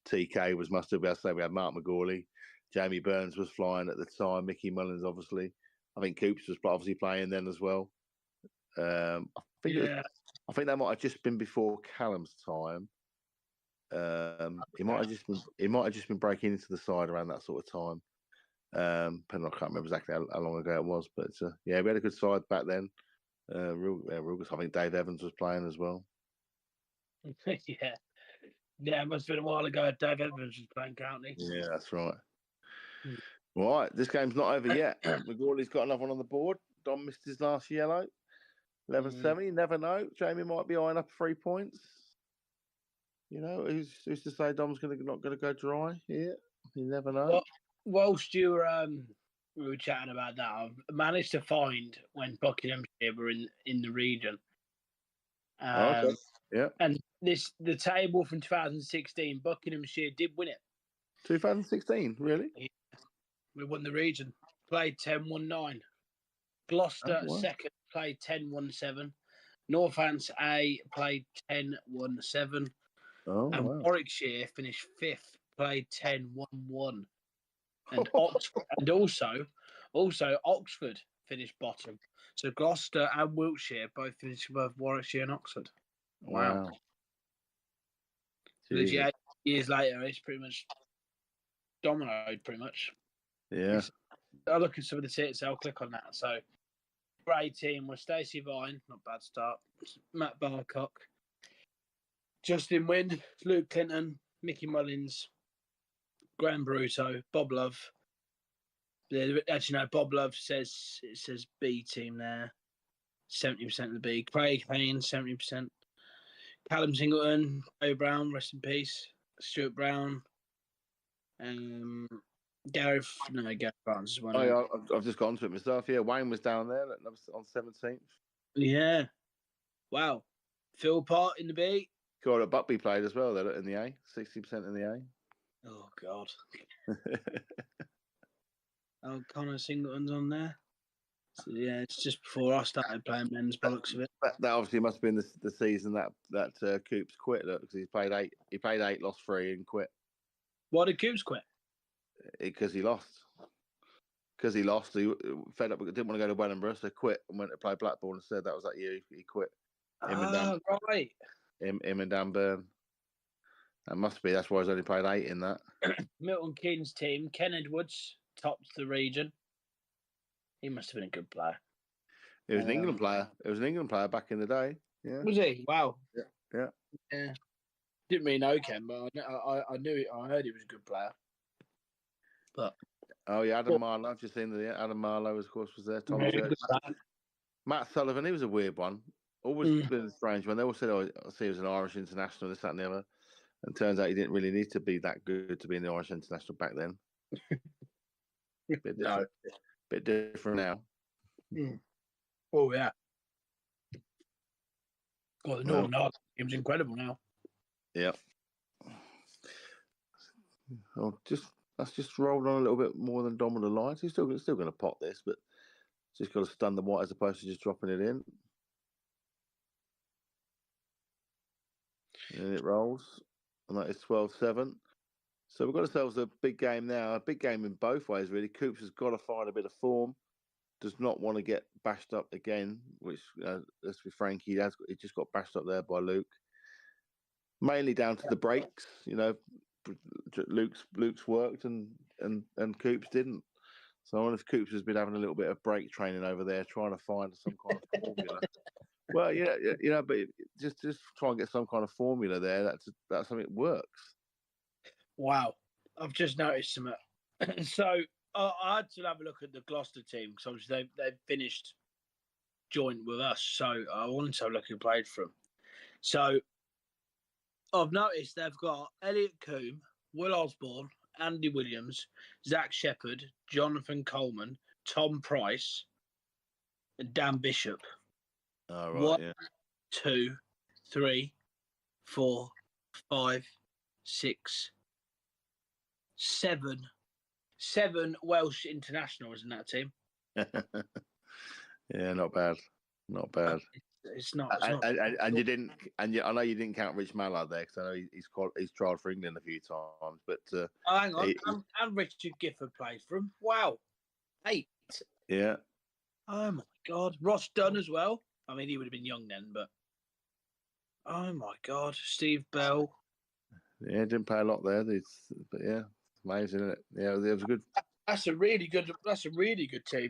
TK was mustard. We had Mark McGawley, Jamie Burns was flying at the time, Mickey Mullins, obviously. I think Coops was obviously playing then as well. I think that might have just been before Callum's time. He might have just been breaking into the side around that sort of time. I can't remember exactly how long ago it was, but yeah, we had a good side back then. Real good. I think Dave Evans was playing as well. Yeah, it must have been a while ago. Dave Evans was playing, County. Yeah, that's right. Right, this game's not over yet. McGawley's got another one on the board. Dom missed his last yellow. 11-70, you never know. Jamie might be eyeing up 3 points. Who's to say Dom's not going to go dry here? You never know. Well, whilst we were chatting about that, I've managed to find when Buckinghamshire were in the region. Okay. Yeah. And the table from 2016, Buckinghamshire did win it. 2016, really? Yeah. We won the region. Played 10-1-9. Gloucester second, played 10-1-7. Northants A played 10-1-7. And Warwickshire finished 5th, played 10-1-1. And Oxford, and also Oxford finished bottom. So Gloucester and Wiltshire both finished above Warwickshire and Oxford. Wow. Literally 8 years later, it's pretty much dominoed, pretty much. Yeah. I look at some of the tickets, I'll click on that. So, great team was Stacey Vine, not bad start. Matt Barcock, Justin Wynn, Luke Clinton, Mickey Mullins, Graham Bruto, Bob Love. Actually, no, Bob Love says B team there. 70% of the B. Craig Payne, 70%. Callum Singleton, Joe Brown, rest in peace. Stuart Brown. Gary Francis won Oh, it. yeah, I've just gone to it myself. Yeah, Wayne was down there on 17th. Yeah. Wow. Phil Part in the B. Cora Buckby played as well, though, in the A. 60% in the A. Oh, God. Oh, Connor Singleton's on there. So, yeah, it's just before I started playing men's bollocks of it. That obviously must have been the season that Coops quit, look, because he played eight, lost 3, and quit. Why did Coops quit? Because he lost. Because he lost, he fed up, didn't want to go to Wellingborough, so quit and went to play Blackburn instead. That was that year he quit. Right. Him and Dan Byrne. That must be. That's why he's only played 8 in that. Milton Keynes team. Ken Edwards topped the region. He must have been a good player. He was an England player. It was an England player back in the day. Yeah. Was he? Wow. Yeah. Didn't really know Ken, but I knew it. I heard he was a good player. But oh yeah, Adam Marlowe. I've just seen Adam Marlowe, of course, was there. Tom Church. Matt Sullivan. He was a weird one. Always been a strange one. They all said, "Oh, I see, he was an Irish international, this, that, and the other." And turns out he didn't really need to be that good to be in the Irish international back then. Bit different now. Oh yeah. God, the Northern Ireland team's incredible now. Yeah. Oh, that's just rolled on a little bit more than Dom on the lines. He's still going to pot this, but just got to stun the white as opposed to just dropping it in. And it rolls, and that is 12-7. So we've got ourselves a big game now. A big game in both ways, really. Coops has got to find a bit of form. Does not want to get bashed up again, which, let's be frank, he just got bashed up there by Luke. Mainly down to the breaks, Luke's worked and Coops didn't. So I wonder if Coops has been having a little bit of break training over there, trying to find some kind of formula. Well, yeah, but just try and get some kind of formula there. That's something that works. Wow, I've just noticed something. So I had to have a look at the Gloucester team because obviously they've finished joint with us. So I wanted to have a look who played for them. So I've noticed they've got Elliot Coombe, Will Osborne, Andy Williams, Zach Shepherd, Jonathan Coleman, Tom Price, and Dan Bishop. Oh, right, 1, 2, 3, 4, 5, 6, 7. 7 Welsh internationals in that team. Yeah, not bad. Not bad. It's not. And you didn't. And I know you didn't count Rich Mallard there because I know he's tried for England a few times. But hang on, and Richard Gifford played for him. Wow, 8. Yeah. Oh my God, Ross Dunn as well. I mean, he would have been young then, but oh my God, Steve Bell. Yeah, didn't play a lot there. But yeah, amazing, isn't it? Yeah, it was good. That's a really good team.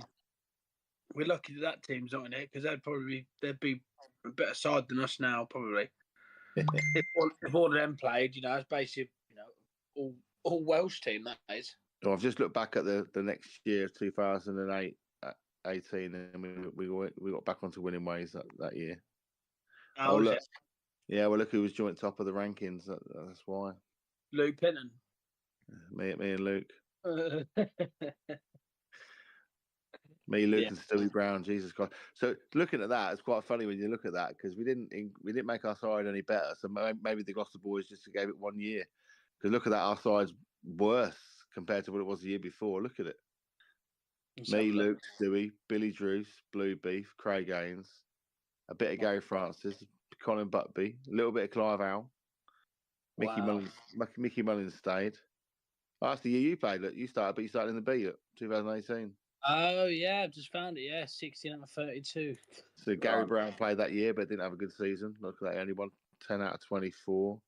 We're lucky that team's not in it because they'd be a better side than us now, probably. if all of them played, it's basically all Welsh team that is. So I've just looked back at the next year, 2008, 18, and we got back onto winning ways that year. Oh, look. It? Yeah, well, look who was joint top of the rankings. That's why. Luke Pinton. Me and Luke. Me, Luke, and Stewie Brown. Jesus Christ! So looking at that, it's quite funny when you look at that because we didn't make our side any better. So maybe the Gloucester boys just gave it 1 year. Because look at that, our side's worse compared to what it was the year before. Look at it. Me, Luke, Stewie, Billy Druce, Blue Beef, Craig Haynes, a bit of Gary Francis, Colin Butby, a little bit of Clive Owl, Mickey Mullins stayed. Oh, that's the year you played. Look, you started in the B, 2018. Oh yeah, I've just found it. Yeah, 16 out of 32. So Gary Brown played that year, but didn't have a good season. Look at that, he only won 10 out of 24.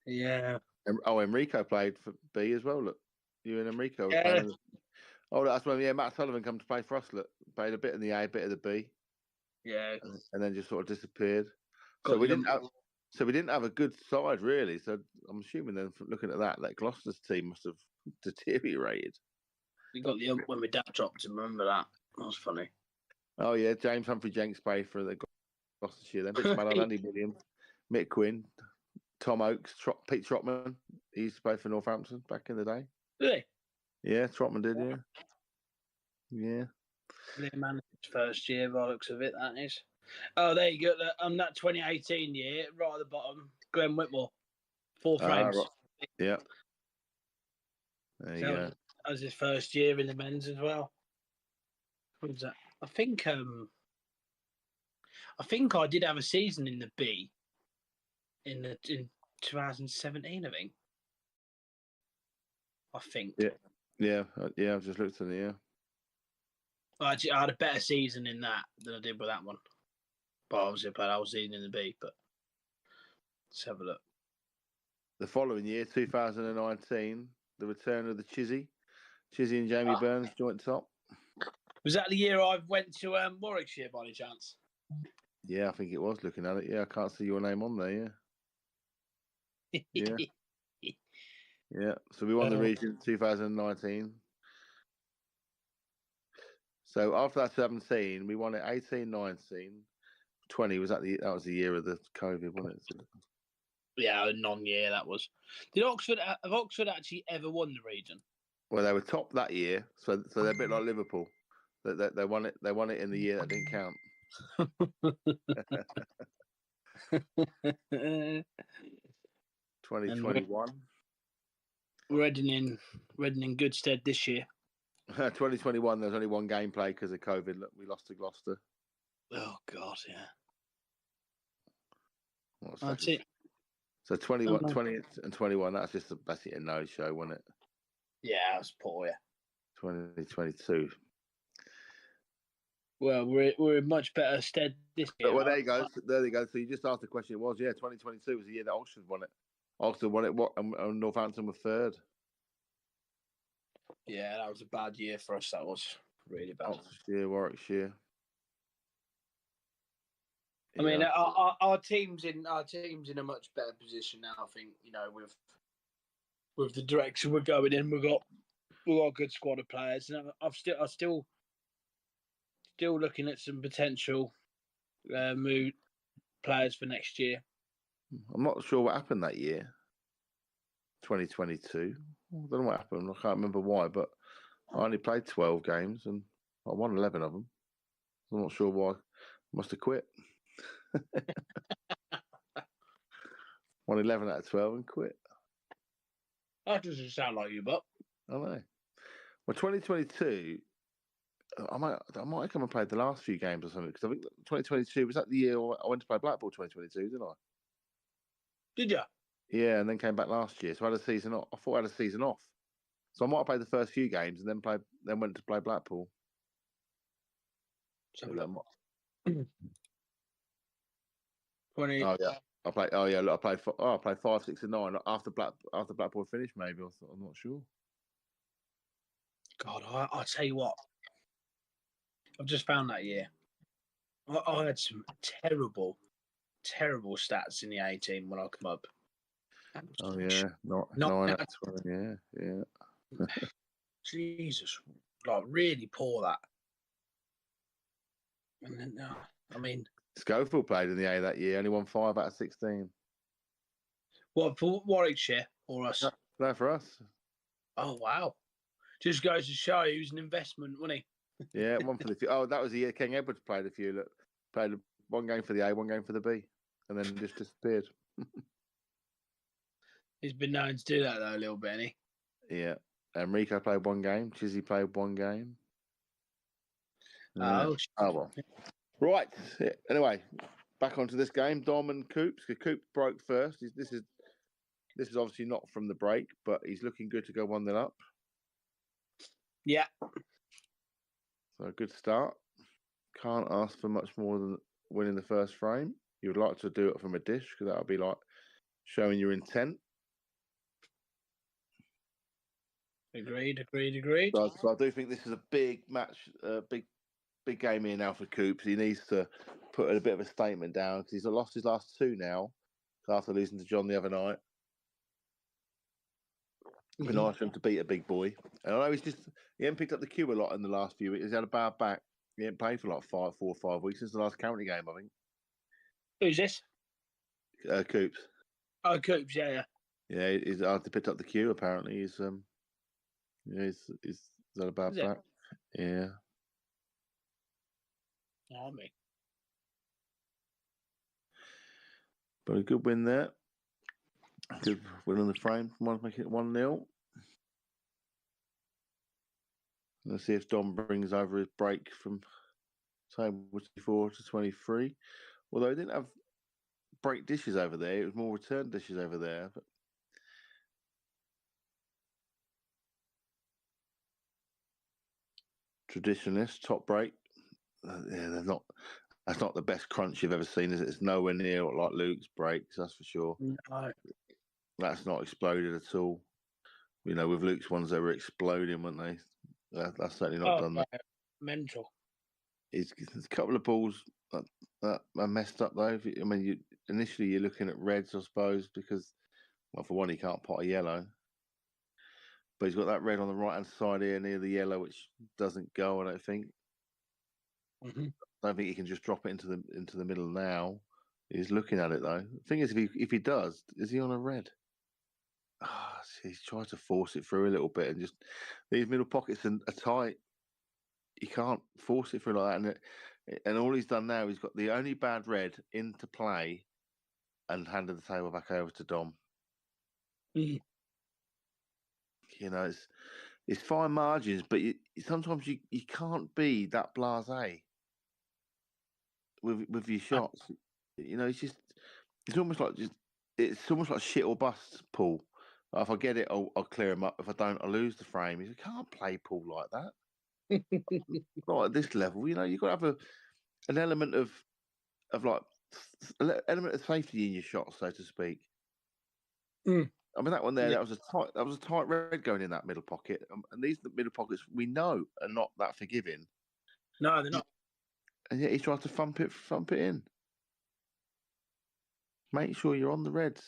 Yeah. Enrico played for B as well. Look, you and Enrico. Yeah. Oh, that's when Matt Sullivan come to play for us. Look, played a bit in the A, a bit of the B. Yeah. And then just sort of disappeared. So we didn't have a good side really. So I'm assuming then, from looking at that Gloucester's team must have deteriorated. We got the when my dad dropped him. Remember that? That was funny. Oh yeah, James Humphrey Jenks played for the Gloucestershire. Then Rich Mallard, Andy Williams, Mick Quinn, Tom Oakes, Pete Trotman. He used to play for Northampton back in the day. Really? Yeah, Trotman did, yeah. Yeah. Liam Manning's first year, by the looks of it, that is. Oh, there you go. That 2018 year, right at the bottom, Glenn Whitmore. 4 frames. Right. Yeah. There you So go. that was his first year in the men's as well. What was that? I think I did have a season in the B in 2017, I think. Yeah. I've just looked at it, yeah. Actually, I had a better season in that than I did with that one. But obviously I played our season in the B, but let's have a look. The following year, 2019, the return of the Chizzy. Chizzy and Jamie Burns joint top. Was that the year I went to Warwickshire by any chance? Yeah, I think it was looking at it. Yeah, I can't see your name on there, yeah. Yeah. Yeah, so we won the region 2019. So after that 17, we won it 18, 19, 20. That was the year of the COVID, wasn't it? Yeah, a non-year that was. Have Oxford actually ever won the region? Well, they were top that year, so they're a bit like Liverpool. They won it. They won it in the year that didn't count. 2021. Reading in good stead this year. 2021. There's only one game play because of COVID. Look, we lost to Gloucester. Oh God, yeah. That's it. So 21, 20 and 21. That's basically a no show, wasn't it? Yeah, it was poor. Yeah. 2022. Well, we're in much better stead this year. Well, there you go. There you go. So you just asked the question. It was 2022 was the year that Oxford won it. Oxford won it. And Northampton were third. Yeah, that was a bad year for us. That was really bad. Oxfordshire, Warwickshire. I mean, our team's in a much better position now. I think with the direction we're going in, we've got a good squad of players, and I'm still looking at some potential move players for next year. I'm not sure what happened that year, 2022. I don't know what happened. I can't remember why, but I only played 12 games and I won 11 of them. I'm not sure why. I must have quit. Won 11 out of 12 and quit. That doesn't sound like you, but I know. Well, 2022, I might come and play the last few games or something because I think 2022 was that the year I went to play Blackpool 2022, didn't I? Did you? Yeah, and then came back last year. So I had a season off. I thought I had a season off. So I might have played the first few games and then went to play Blackpool. So that 20. Oh yeah, I played. Oh yeah, I played 5, 6, and 9 after Blackpool finished. Maybe I'm not sure. God, I'll tell you what. I've just found that year. I had some terrible stats in the 18 when I come up. Oh yeah, not 9 out of 20. Yeah. Jesus, like really poor that. And then, I mean, Schofield played in the A that year. Only won 5 out of 16. What for Warwickshire or us? No, for us. Oh wow! Just goes to show he was an investment, wasn't he? Yeah, one for the few. Oh, that was the year King Edwards played a few. Look, played one game for the A, one game for the B, and then just disappeared. He's been known to do that though a little bit, hasn't he? Yeah. Enrico played one game. Chizzy played one game. Oh well. Right. Anyway, back onto this game. Dom and Coops. Coops broke first. This is obviously not from the break, but he's looking good to go 1-0 up. Yeah. So a good start. Can't ask for much more than winning the first frame. You would like to do it from a dish because that would be like showing your intent. Agreed. So I do think this is a big match, big game here now for Coops. He needs to put a bit of a statement down because he's lost his last 2 now after losing to John the other night. It'd be nice for him to beat a big boy. And I know he hasn't picked up the cue a lot in the last few weeks. He's had a bad back. He hasn't played for like 4 or 5 weeks since the last county game, I think. Who's this? Coops. Oh, Coops, yeah. Yeah, he's hard to pick up the queue. Apparently, he's he's not a bad Is it? back. Yeah. Army. But a good win there. Good win on the frame. One making it 1-0. Let's see if Dom brings over his break from table 24 to 23. Although he didn't have break dishes over there, it was more return dishes over there. But traditionalists, top break. Yeah, they're not. That's not the best crunch you've ever seen, is it? It's nowhere near like Luke's breaks, that's for sure. No. That's not exploded at all. You know, with Luke's ones, they were exploding, weren't they? That's certainly not done that. Mental. There's a couple of balls that are messed up, though. I mean, initially you're looking at reds, I suppose, because, well, for one, he can't pot a yellow. But he's got that red on the right-hand side here near the yellow, which doesn't go, I don't think. Mm-hmm. I don't think he can just drop it into the middle now. He's looking at it though. The thing is, if he does, is he on a red? He's trying to force it through a little bit, and just these middle pockets are tight. You can't force it through like that. And all he's done now, he's got the only bad red into play, and handed the table back over to Dom. Mm. You know, it's fine margins, but sometimes you can't be that blasé with your shots. You know, it's almost like shit or bust, Paul. If I get it, I'll clear him up. If I don't, I lose the frame. You can't play Paul like that. Not at this level. You know, you've got to have an element of like an element of safety in your shot, so to speak. Mm. I mean, that one there, that was a tight red going in that middle pocket, and these middle pockets we know are not that forgiving. No, they're not. And yet he tried to thump it in. Make sure you're on the reds.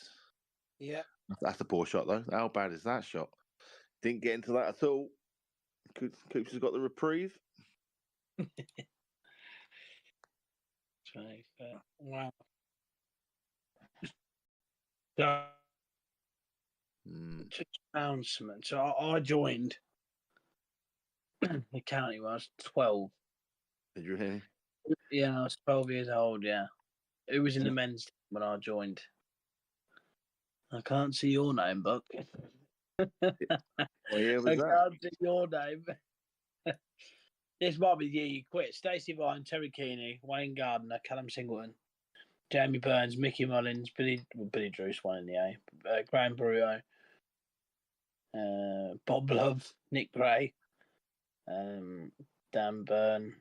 Yeah. That's a poor shot, though. How bad is that shot? Didn't get into that at all. Coops has got the reprieve. Wow. So, announcement. So I joined the county when I was 12. Did you hear? Yeah, I was 12 years old, yeah. It was in the men's team when I joined. I can't see your name, Buck. Well, yeah, was I that? can't see your name. This might be the year you quit. Stacey Vine, Terry Keeney, Wayne Gardner, Callum Singleton, Jamie Burns, Mickey Mullins, Billy Druce won in the A, Graham Bruyot, Bob Love, Nick Gray, Dan Byrne,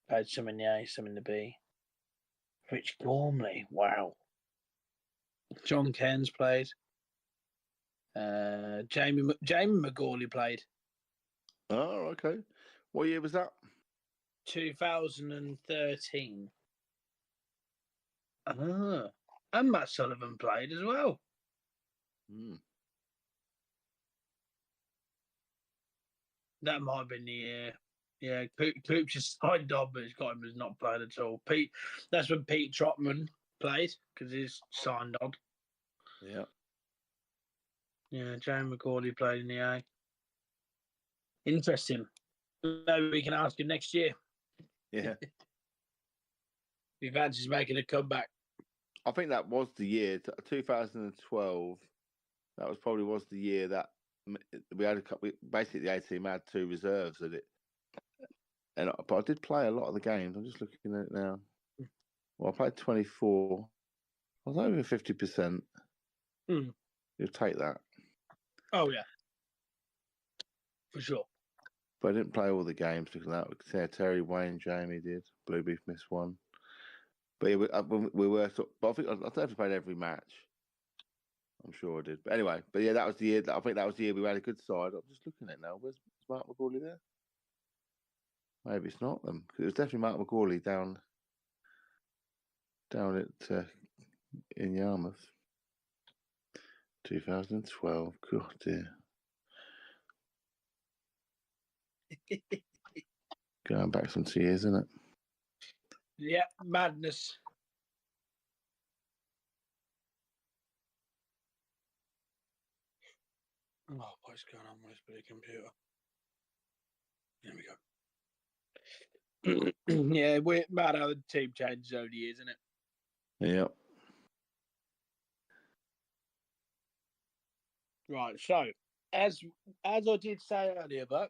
played some in the A, some in the B. Rich Gormley, wow. John Cairns played. Jamie McGawley played. Oh, okay. What year was that? 2013. And Matt Sullivan played as well. That might have been the year. Yeah, Coops is signed on, but he's got him as not playing at all. That's when Pete Trotman played because he's signed on. Yeah. Yeah, Jamie McGawley played in the A. Interesting. Maybe we can ask him next year. Yeah. If Vance making a comeback. I think that was the year, 2012. That was the year that we had a couple. Basically, the A team had two reserves at it, but I did play a lot of the games. I'm just looking at it now. Well, I played 24. I was over 50%. You'll take that. Oh yeah, for sure. But I didn't play all the games because that. Yeah, Terry, Wayne, Jamie did. Blue Beef missed one. But yeah, we were. But I think I definitely played every match. I'm sure I did. But anyway, that was the year. I think that was the year we had a good side. I'm just looking at it now. Where's Mark McGawley there? Maybe it's not them because it was definitely Mark McGawley down at in Yarmouth. 2012. God dear. Going back some years, isn't it? Yeah, madness. Oh, what's going on with this bloody computer? There we go. Yeah, we're about how the team changes over the years, isn't it? Yeah. Right. So, as I did say earlier, Buck,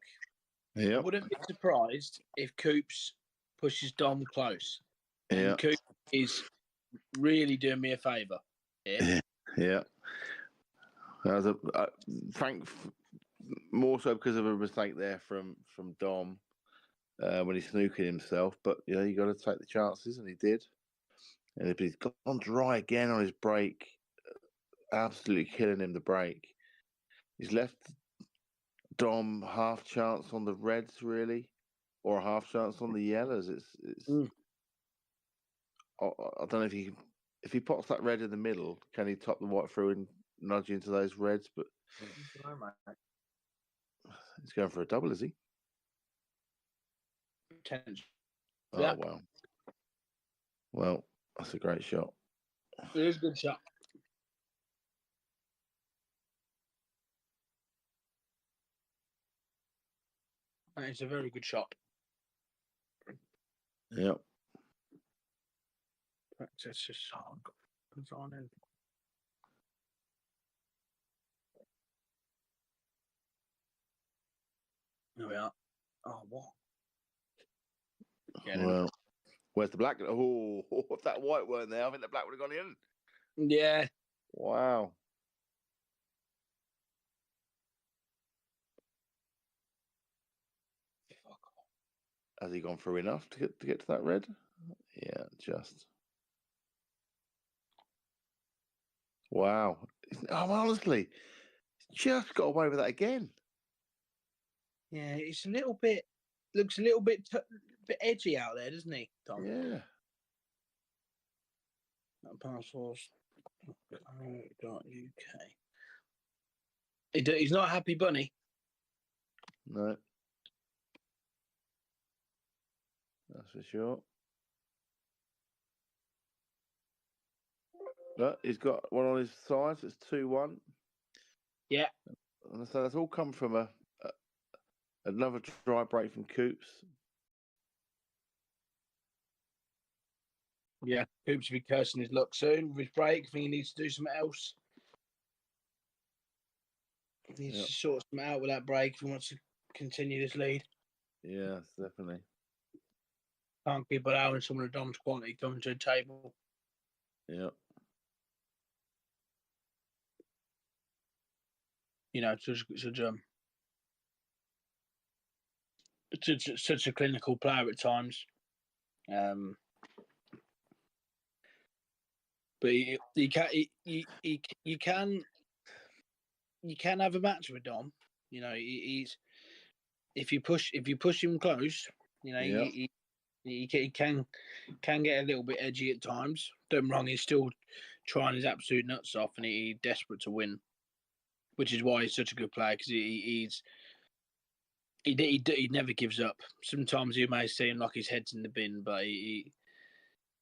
I Yeah. wouldn't be surprised if Coops pushes Dom close. Yeah. And Coops is really doing me a favour here. Yeah. That was Frank, more so because of a mistake there from Dom when he's snooking himself. But you got to take the chances, and he did. And if he's gone dry again on his break, absolutely killing him the break. He's left Dom half chance on the reds, really, or a half chance on the yellows. It's. I don't know if he pops that red in the middle, can he top the white through and nudge into those reds? But he's going for a double, is he? Potential. Oh, Yeah. wow. Well, that's a great shot. It is a good shot. It's a very good shot. Yep. It's just comes on in. There we are. Oh, what? Well, where's the black? Oh, if that white weren't there, I think the black would have gone in. Yeah. Wow. Has he gone through enough to get to that red? Yeah, just. Wow. Honestly, he's just got away with that again. Yeah, it's a little bit. Looks a little bit edgy out there, doesn't he, Tom? Yeah. Passports.uk. He's not happy, Bunny. No. That's for sure. But he's got one on his side, so it's 2-1. Yeah. And so that's all come from another dry break from Coops. Yeah, Coops will be cursing his luck soon with his break. I think he needs to do something else. He needs to sort something out with that break if he wants to continue this lead. Yes, definitely. Can't keep allowing someone of Dom's quality coming to the table. Yeah. You know, such a clinical player at times. But you can have a match with Dom. You know, he's if you push him close, you know, he can get a little bit edgy at times. Don't get me wrong, he's still trying his absolute nuts off, and he's desperate to win, which is why he's such a good player because he never gives up. Sometimes you may seem like his head's in the bin, but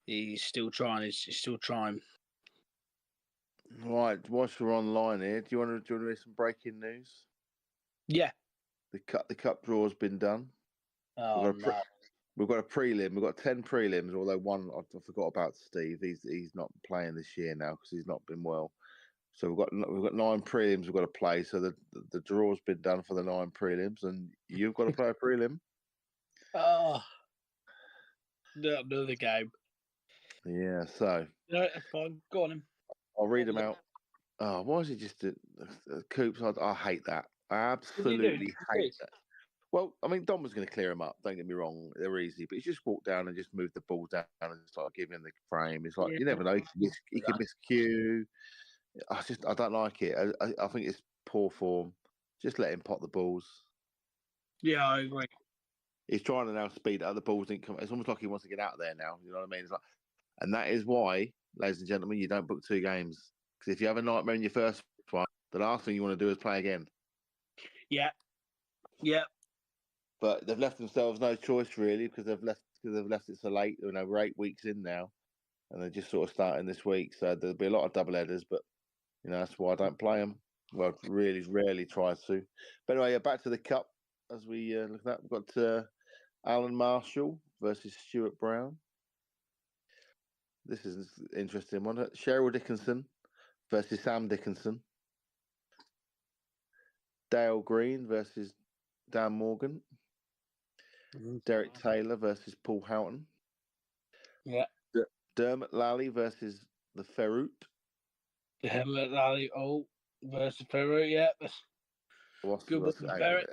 he's still trying. He's still trying. Right, whilst we're online here, do you want to read some breaking news? Yeah. The cup draw's been done. Oh, we've got a prelim. We've got 10 prelims, although one I forgot about Steve. He's not playing this year now because he's not been well. So we've got 9 prelims we've got to play. So the draw's been done for the 9 prelims, and you've got to play a prelim. Oh, another game. Yeah. So. No, that's fine. Go on him. I'll read them out. Oh, why is he just Coops? I hate that. I absolutely hate that. Well, I mean, Dom was going to clear him up. Don't get me wrong; they're easy, but he just walked down and just moved the ball down and start giving him the frame. It's like you never know; he can miss cue. I don't like it. I think it's poor form. Just let him pot the balls. Yeah, I agree. He's trying to now speed up. The balls didn't come. It's almost like he wants to get out there now. You know what I mean? It's like, and that is why, ladies and gentlemen, you don't book 2 games because if you have a nightmare in your first one, the last thing you want to do is play again. Yeah. Yeah. But they've left themselves no choice really because they've left it so late. You know, we're 8 weeks in now, and they're just sort of starting this week. So there'll be a lot of double headers, but you know that's why I don't play them. Well, really rarely tries to. But anyway, back to the cup as we look at that. We've got Alan Marshall versus Stuart Brown. This is an interesting one. Cheryl Dickinson versus Sam Dickinson. Dale Green versus Dan Morgan. Derek Taylor versus Paul Houghton. Yeah. Dermot Lally versus the Ferroot. Dermot Lally versus Ferroot. Yeah. Good one, Ferret.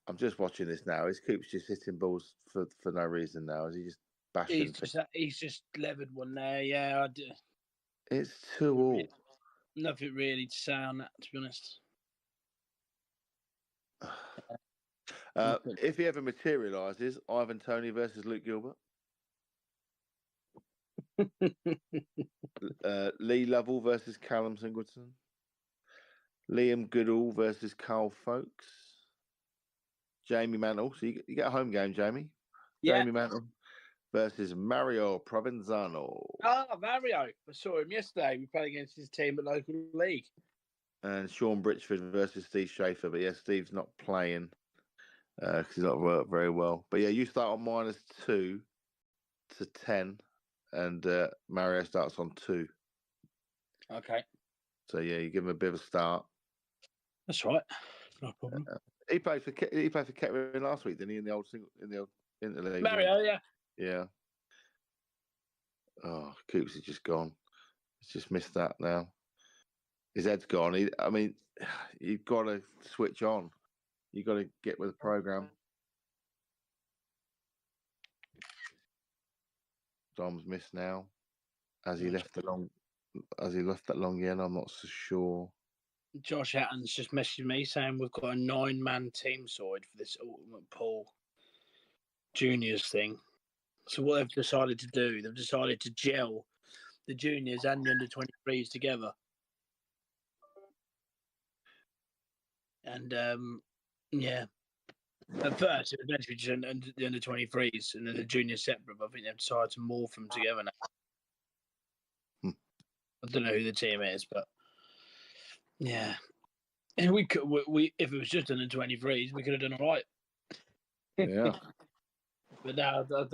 I'm just watching this now. Is Coops just hitting balls for no reason now? Is he just bashing? He's just levered one there. Yeah, I do. It's 2-2. Nothing really to say on that, to be honest. If he ever materialises, Ivan Toney versus Luke Gilbert. Lee Lovell versus Callum Singleton. Liam Goodall versus Carl Folkes. Jamie Mantle. So you get a home game, Jamie. Yeah. Jamie Mantle versus Mario Provenzano. Mario. I saw him yesterday. We played against his team at local league. And Sean Britchford versus Steve Schaefer. But yeah, Steve's not playing because he's not worked very well. But yeah, you start on -2 to 10, and Mario starts on 2. Okay. So yeah, you give him a bit of a start. That's right. No problem. He played for Kettering last week, didn't he? In the old interleague. Mario, yeah. Yeah. Oh, Coops is just gone. He's just missed that now. His head's gone. You've got to switch on. You've got to get with the program. Dom's missed now. Has he left that long yen? I'm not so sure. Josh Hatton's just messaged me saying we've got a 9-man team side for this Ultimate Pool Juniors thing. So what they've decided to do, they've decided to gel the juniors and the under-23s together. And yeah, at first it was meant to be just the under-23s and then the juniors separate, but I think they've decided to morph them together now. I don't know who the team is, but yeah. If if it was just under-23s, we could have done all right. Yeah. But now I don't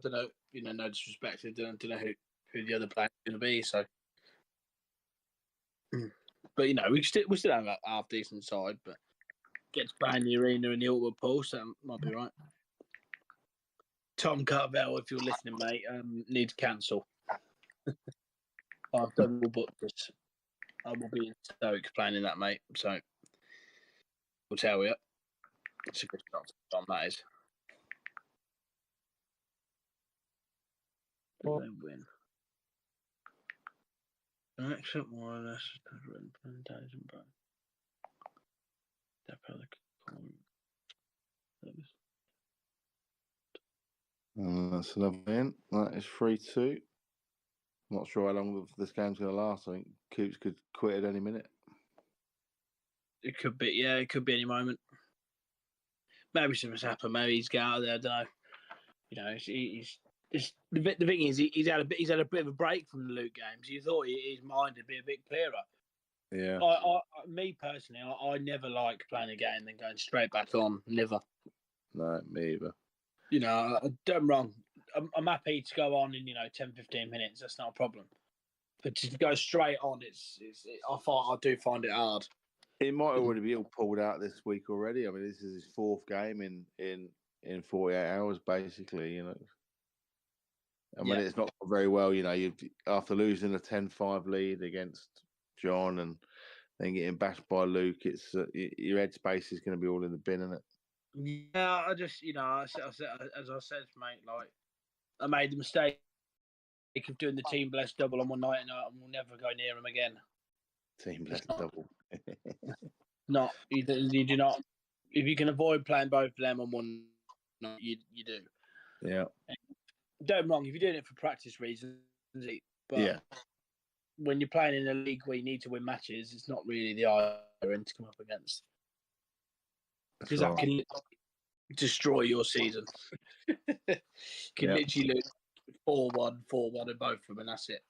know. You know, no disrespect. I don't know who the other player is going to be. So, but you know, we still have a half decent side. But get to play in the arena in the Ultimate Pool, so that might be right. Tom Carvel, if you're listening, mate, need to cancel. I've double booked this. I will be in Stoke playing in that, mate. So we'll tell you. It's a good shot for Tom, that is. They win. An excellent wireless presentation, bro. That's another win. That is 3-2. Not sure how long this game's going to last. I think Coops could quit at any minute. It could be, yeah. It could be any moment. Maybe something's happened. Maybe he's got out of there. I don't know. You know, the thing is, he's had a bit of a break from the Luke games. You thought his mind would be a bit clearer. Yeah. Me personally, I never like playing a game and then going straight back on. Never. No, me either. You know, don't wrong. I'm happy to go on in 10, 15 minutes. That's not a problem. But to go straight on, I do find it hard. It might already be all pulled out this week already. I mean, this is his 4th game in 48 hours, basically. You know. And when it's not very well, you after losing a 10-5 lead against John and then getting bashed by Luke, it's your headspace is going to be all in the bin, isn't it? Yeah, I just as I said, mate, like I made the mistake of doing the Team Blessed double on one night, and we'll never go near him again. Team Blessed double. Not you do not. If you can avoid playing both of them on one night, you do. Yeah. Don't get me wrong. If you're doing it for practice reasons, but when you're playing in a league where you need to win matches, it's not really the iron to come up against. Because that can destroy your season. You can literally lose 4-1, 4-1 in both of them, and that's it.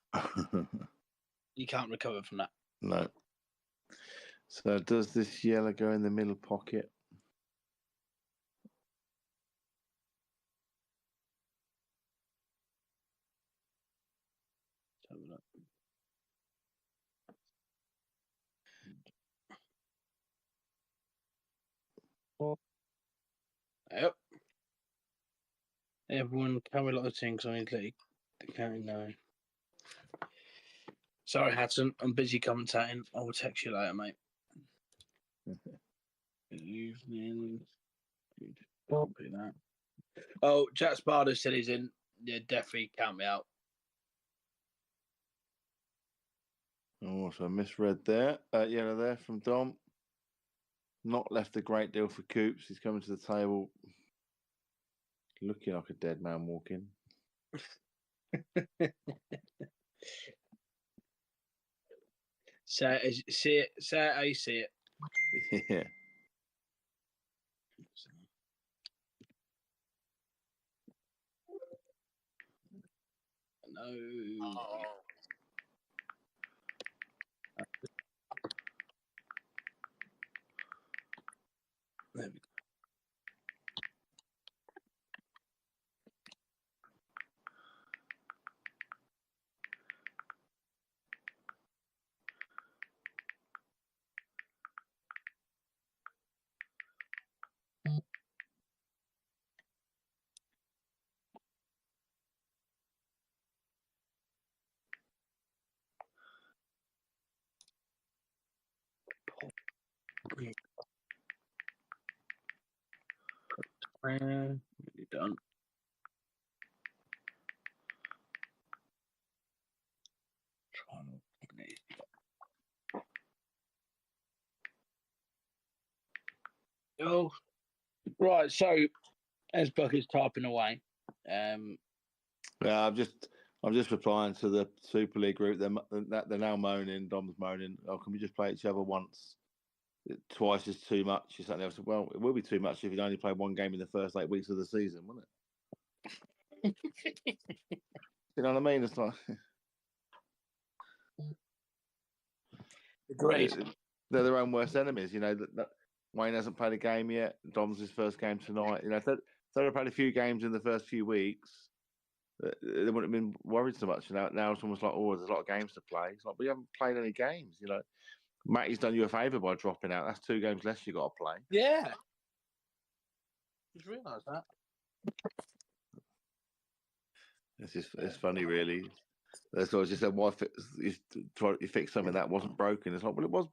You can't recover from that. No. So does this yellow go in the middle pocket? Let's have a look. Yep. Everyone carry a lot of things. I need to let the counting know. Sorry, Hatton. I'm busy commentating. I will text you later, mate. Good evening. Copy that. Oh, Jack Sparta said he's in. Yeah, definitely count me out. Oh, so I misread there. Yellow there from Dom. Not left a great deal for Coops. He's coming to the table looking like a dead man walking. Say it how you see it. Yeah. No. There we go. Really done. Oh, right. So, as Bucket's typing away, Yeah, I'm just replying to the Super League group. They're now moaning. Dom's moaning. Oh, can we just play each other once? Twice is too much. Is something else? Well, it will be too much if you'd only played one game in the first 8 weeks of the season, wouldn't it? You know what I mean? It's like agreed. they're their own worst enemies. You know that Wayne hasn't played a game yet. Dom's his first game tonight. You know, if they'd have played a few games in the first few weeks, they wouldn't have been worried so much. You know, now it's almost like, oh, there's a lot of games to play. It's like, we haven't played any games. You know, Matty's done you a favour by dropping out. That's 2 games less you got to play. Yeah. Just realised that. It's funny, really. That's what I was just said. Why you fix something that wasn't broken? It's like, well, it was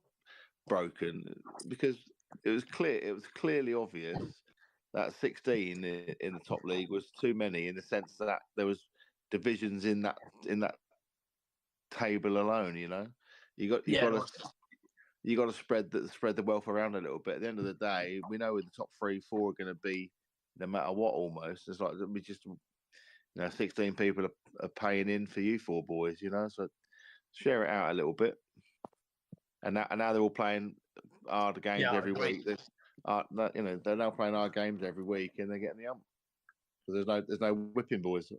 broken because it was clear. It was clearly obvious that 16 in the top league was too many in the sense that there was divisions in that table alone. You know, you got to spread the wealth around a little bit. At the end of the day, we know who the top 3, 4 are going to be, no matter what. Almost, it's like we just, 16 people are paying in for you 4 boys. You know, so share it out a little bit. And now they're all playing hard games every week. They're now playing hard games every week, and they're getting the ump. So there's no whipping boys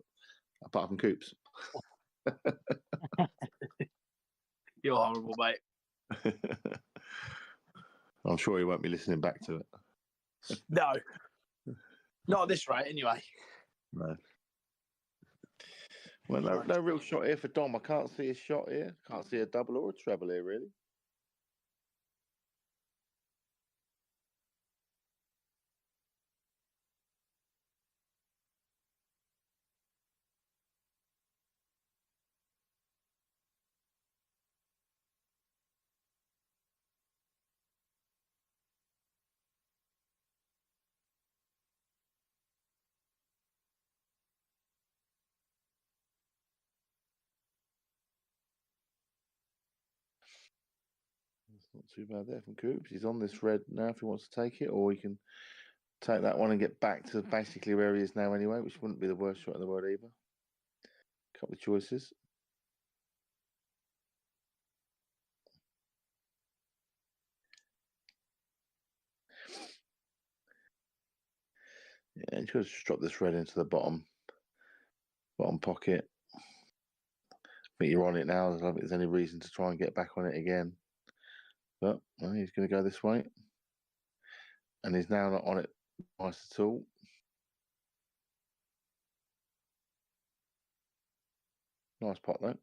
apart from Coops. You're horrible, mate. I'm sure he won't be listening back to it. No, not at this rate, anyway. No. Well, no real shot here for Dom. I can't see a shot here. Can't see a double or a treble here, really. It's not too bad there from Coops. He's on this red now if he wants to take it, or he can take that one and get back to basically where he is now anyway, which wouldn't be the worst shot in the world either. Couple of choices. Yeah, and just drop this red into the bottom pocket. I think you're on it now. I don't think there's any reason to try and get back on it again. But he's going to go this way. And he's now not on it nice at all. Nice pot, though.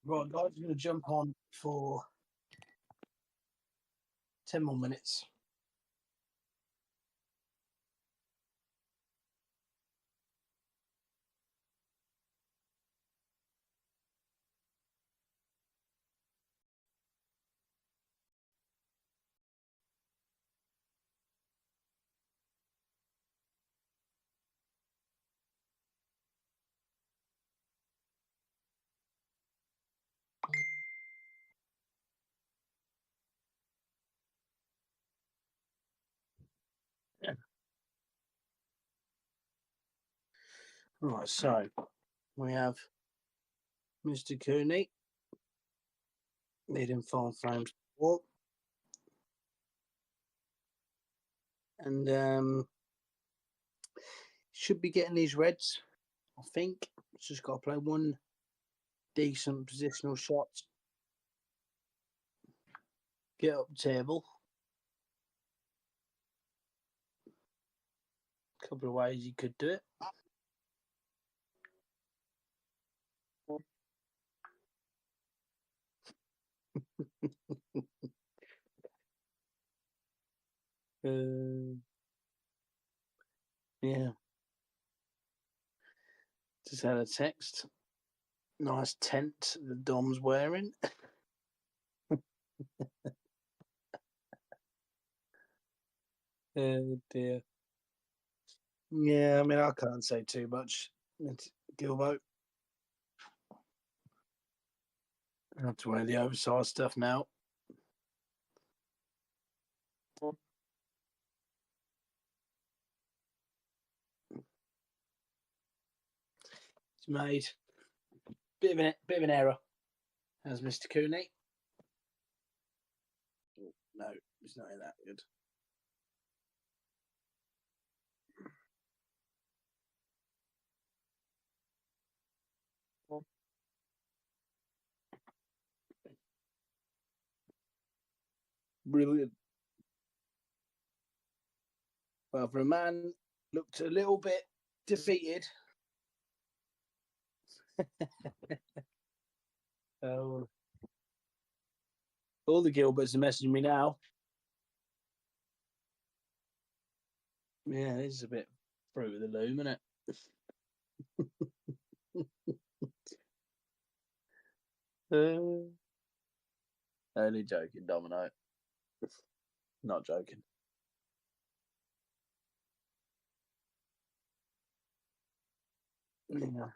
Right, guys, I'm going to jump on for 10 more minutes. Right, so we have Mr. Cooney needing 5 frames to walk. And should be getting these reds, I think. Just got to play one decent positional shot. Get up the table. A couple of ways you could do it. Yeah. Just had a text. Nice tent the Dom's wearing. Oh dear. Yeah, I mean, I can't say too much. It's Gilbo. I have to wear the oversized stuff now. It's made bit of an error, as Mr. Cooney. Oh, no, it's not that good. Brilliant. Well, for a man looked a little bit defeated. Oh, all the Gilberts are messaging me now. Yeah, this is a bit fruit of the loom, isn't it? Only joking, Domino. Not joking. Yeah.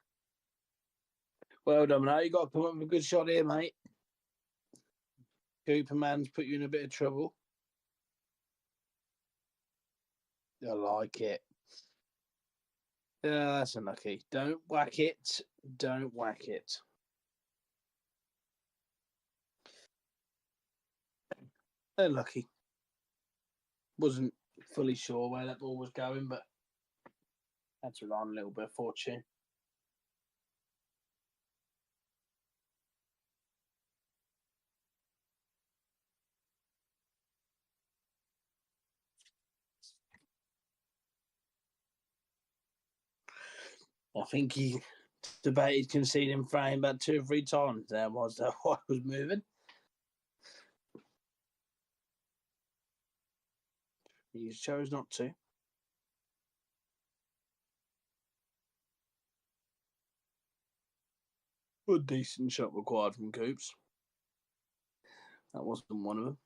Well, Domino, you got to come up with a good shot here, mate. Cooperman's put you in a bit of trouble. I like it. Yeah, that's unlucky. Don't whack it. Don't whack it. Unlucky. Wasn't fully sure where that ball was going, but had to rely on a little bit of fortune. I think he debated conceding frame about 2 or 3 times there was that I was moving. He chose not to. A decent shot required from Coops. That wasn't one of them.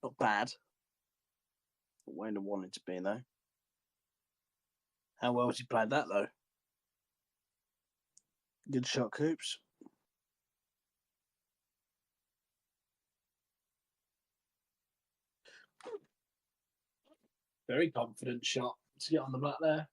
Not bad. But where I wanted to be, though. How well has he played that, though? Good shot, Coops. Very confident shot to get on the black there.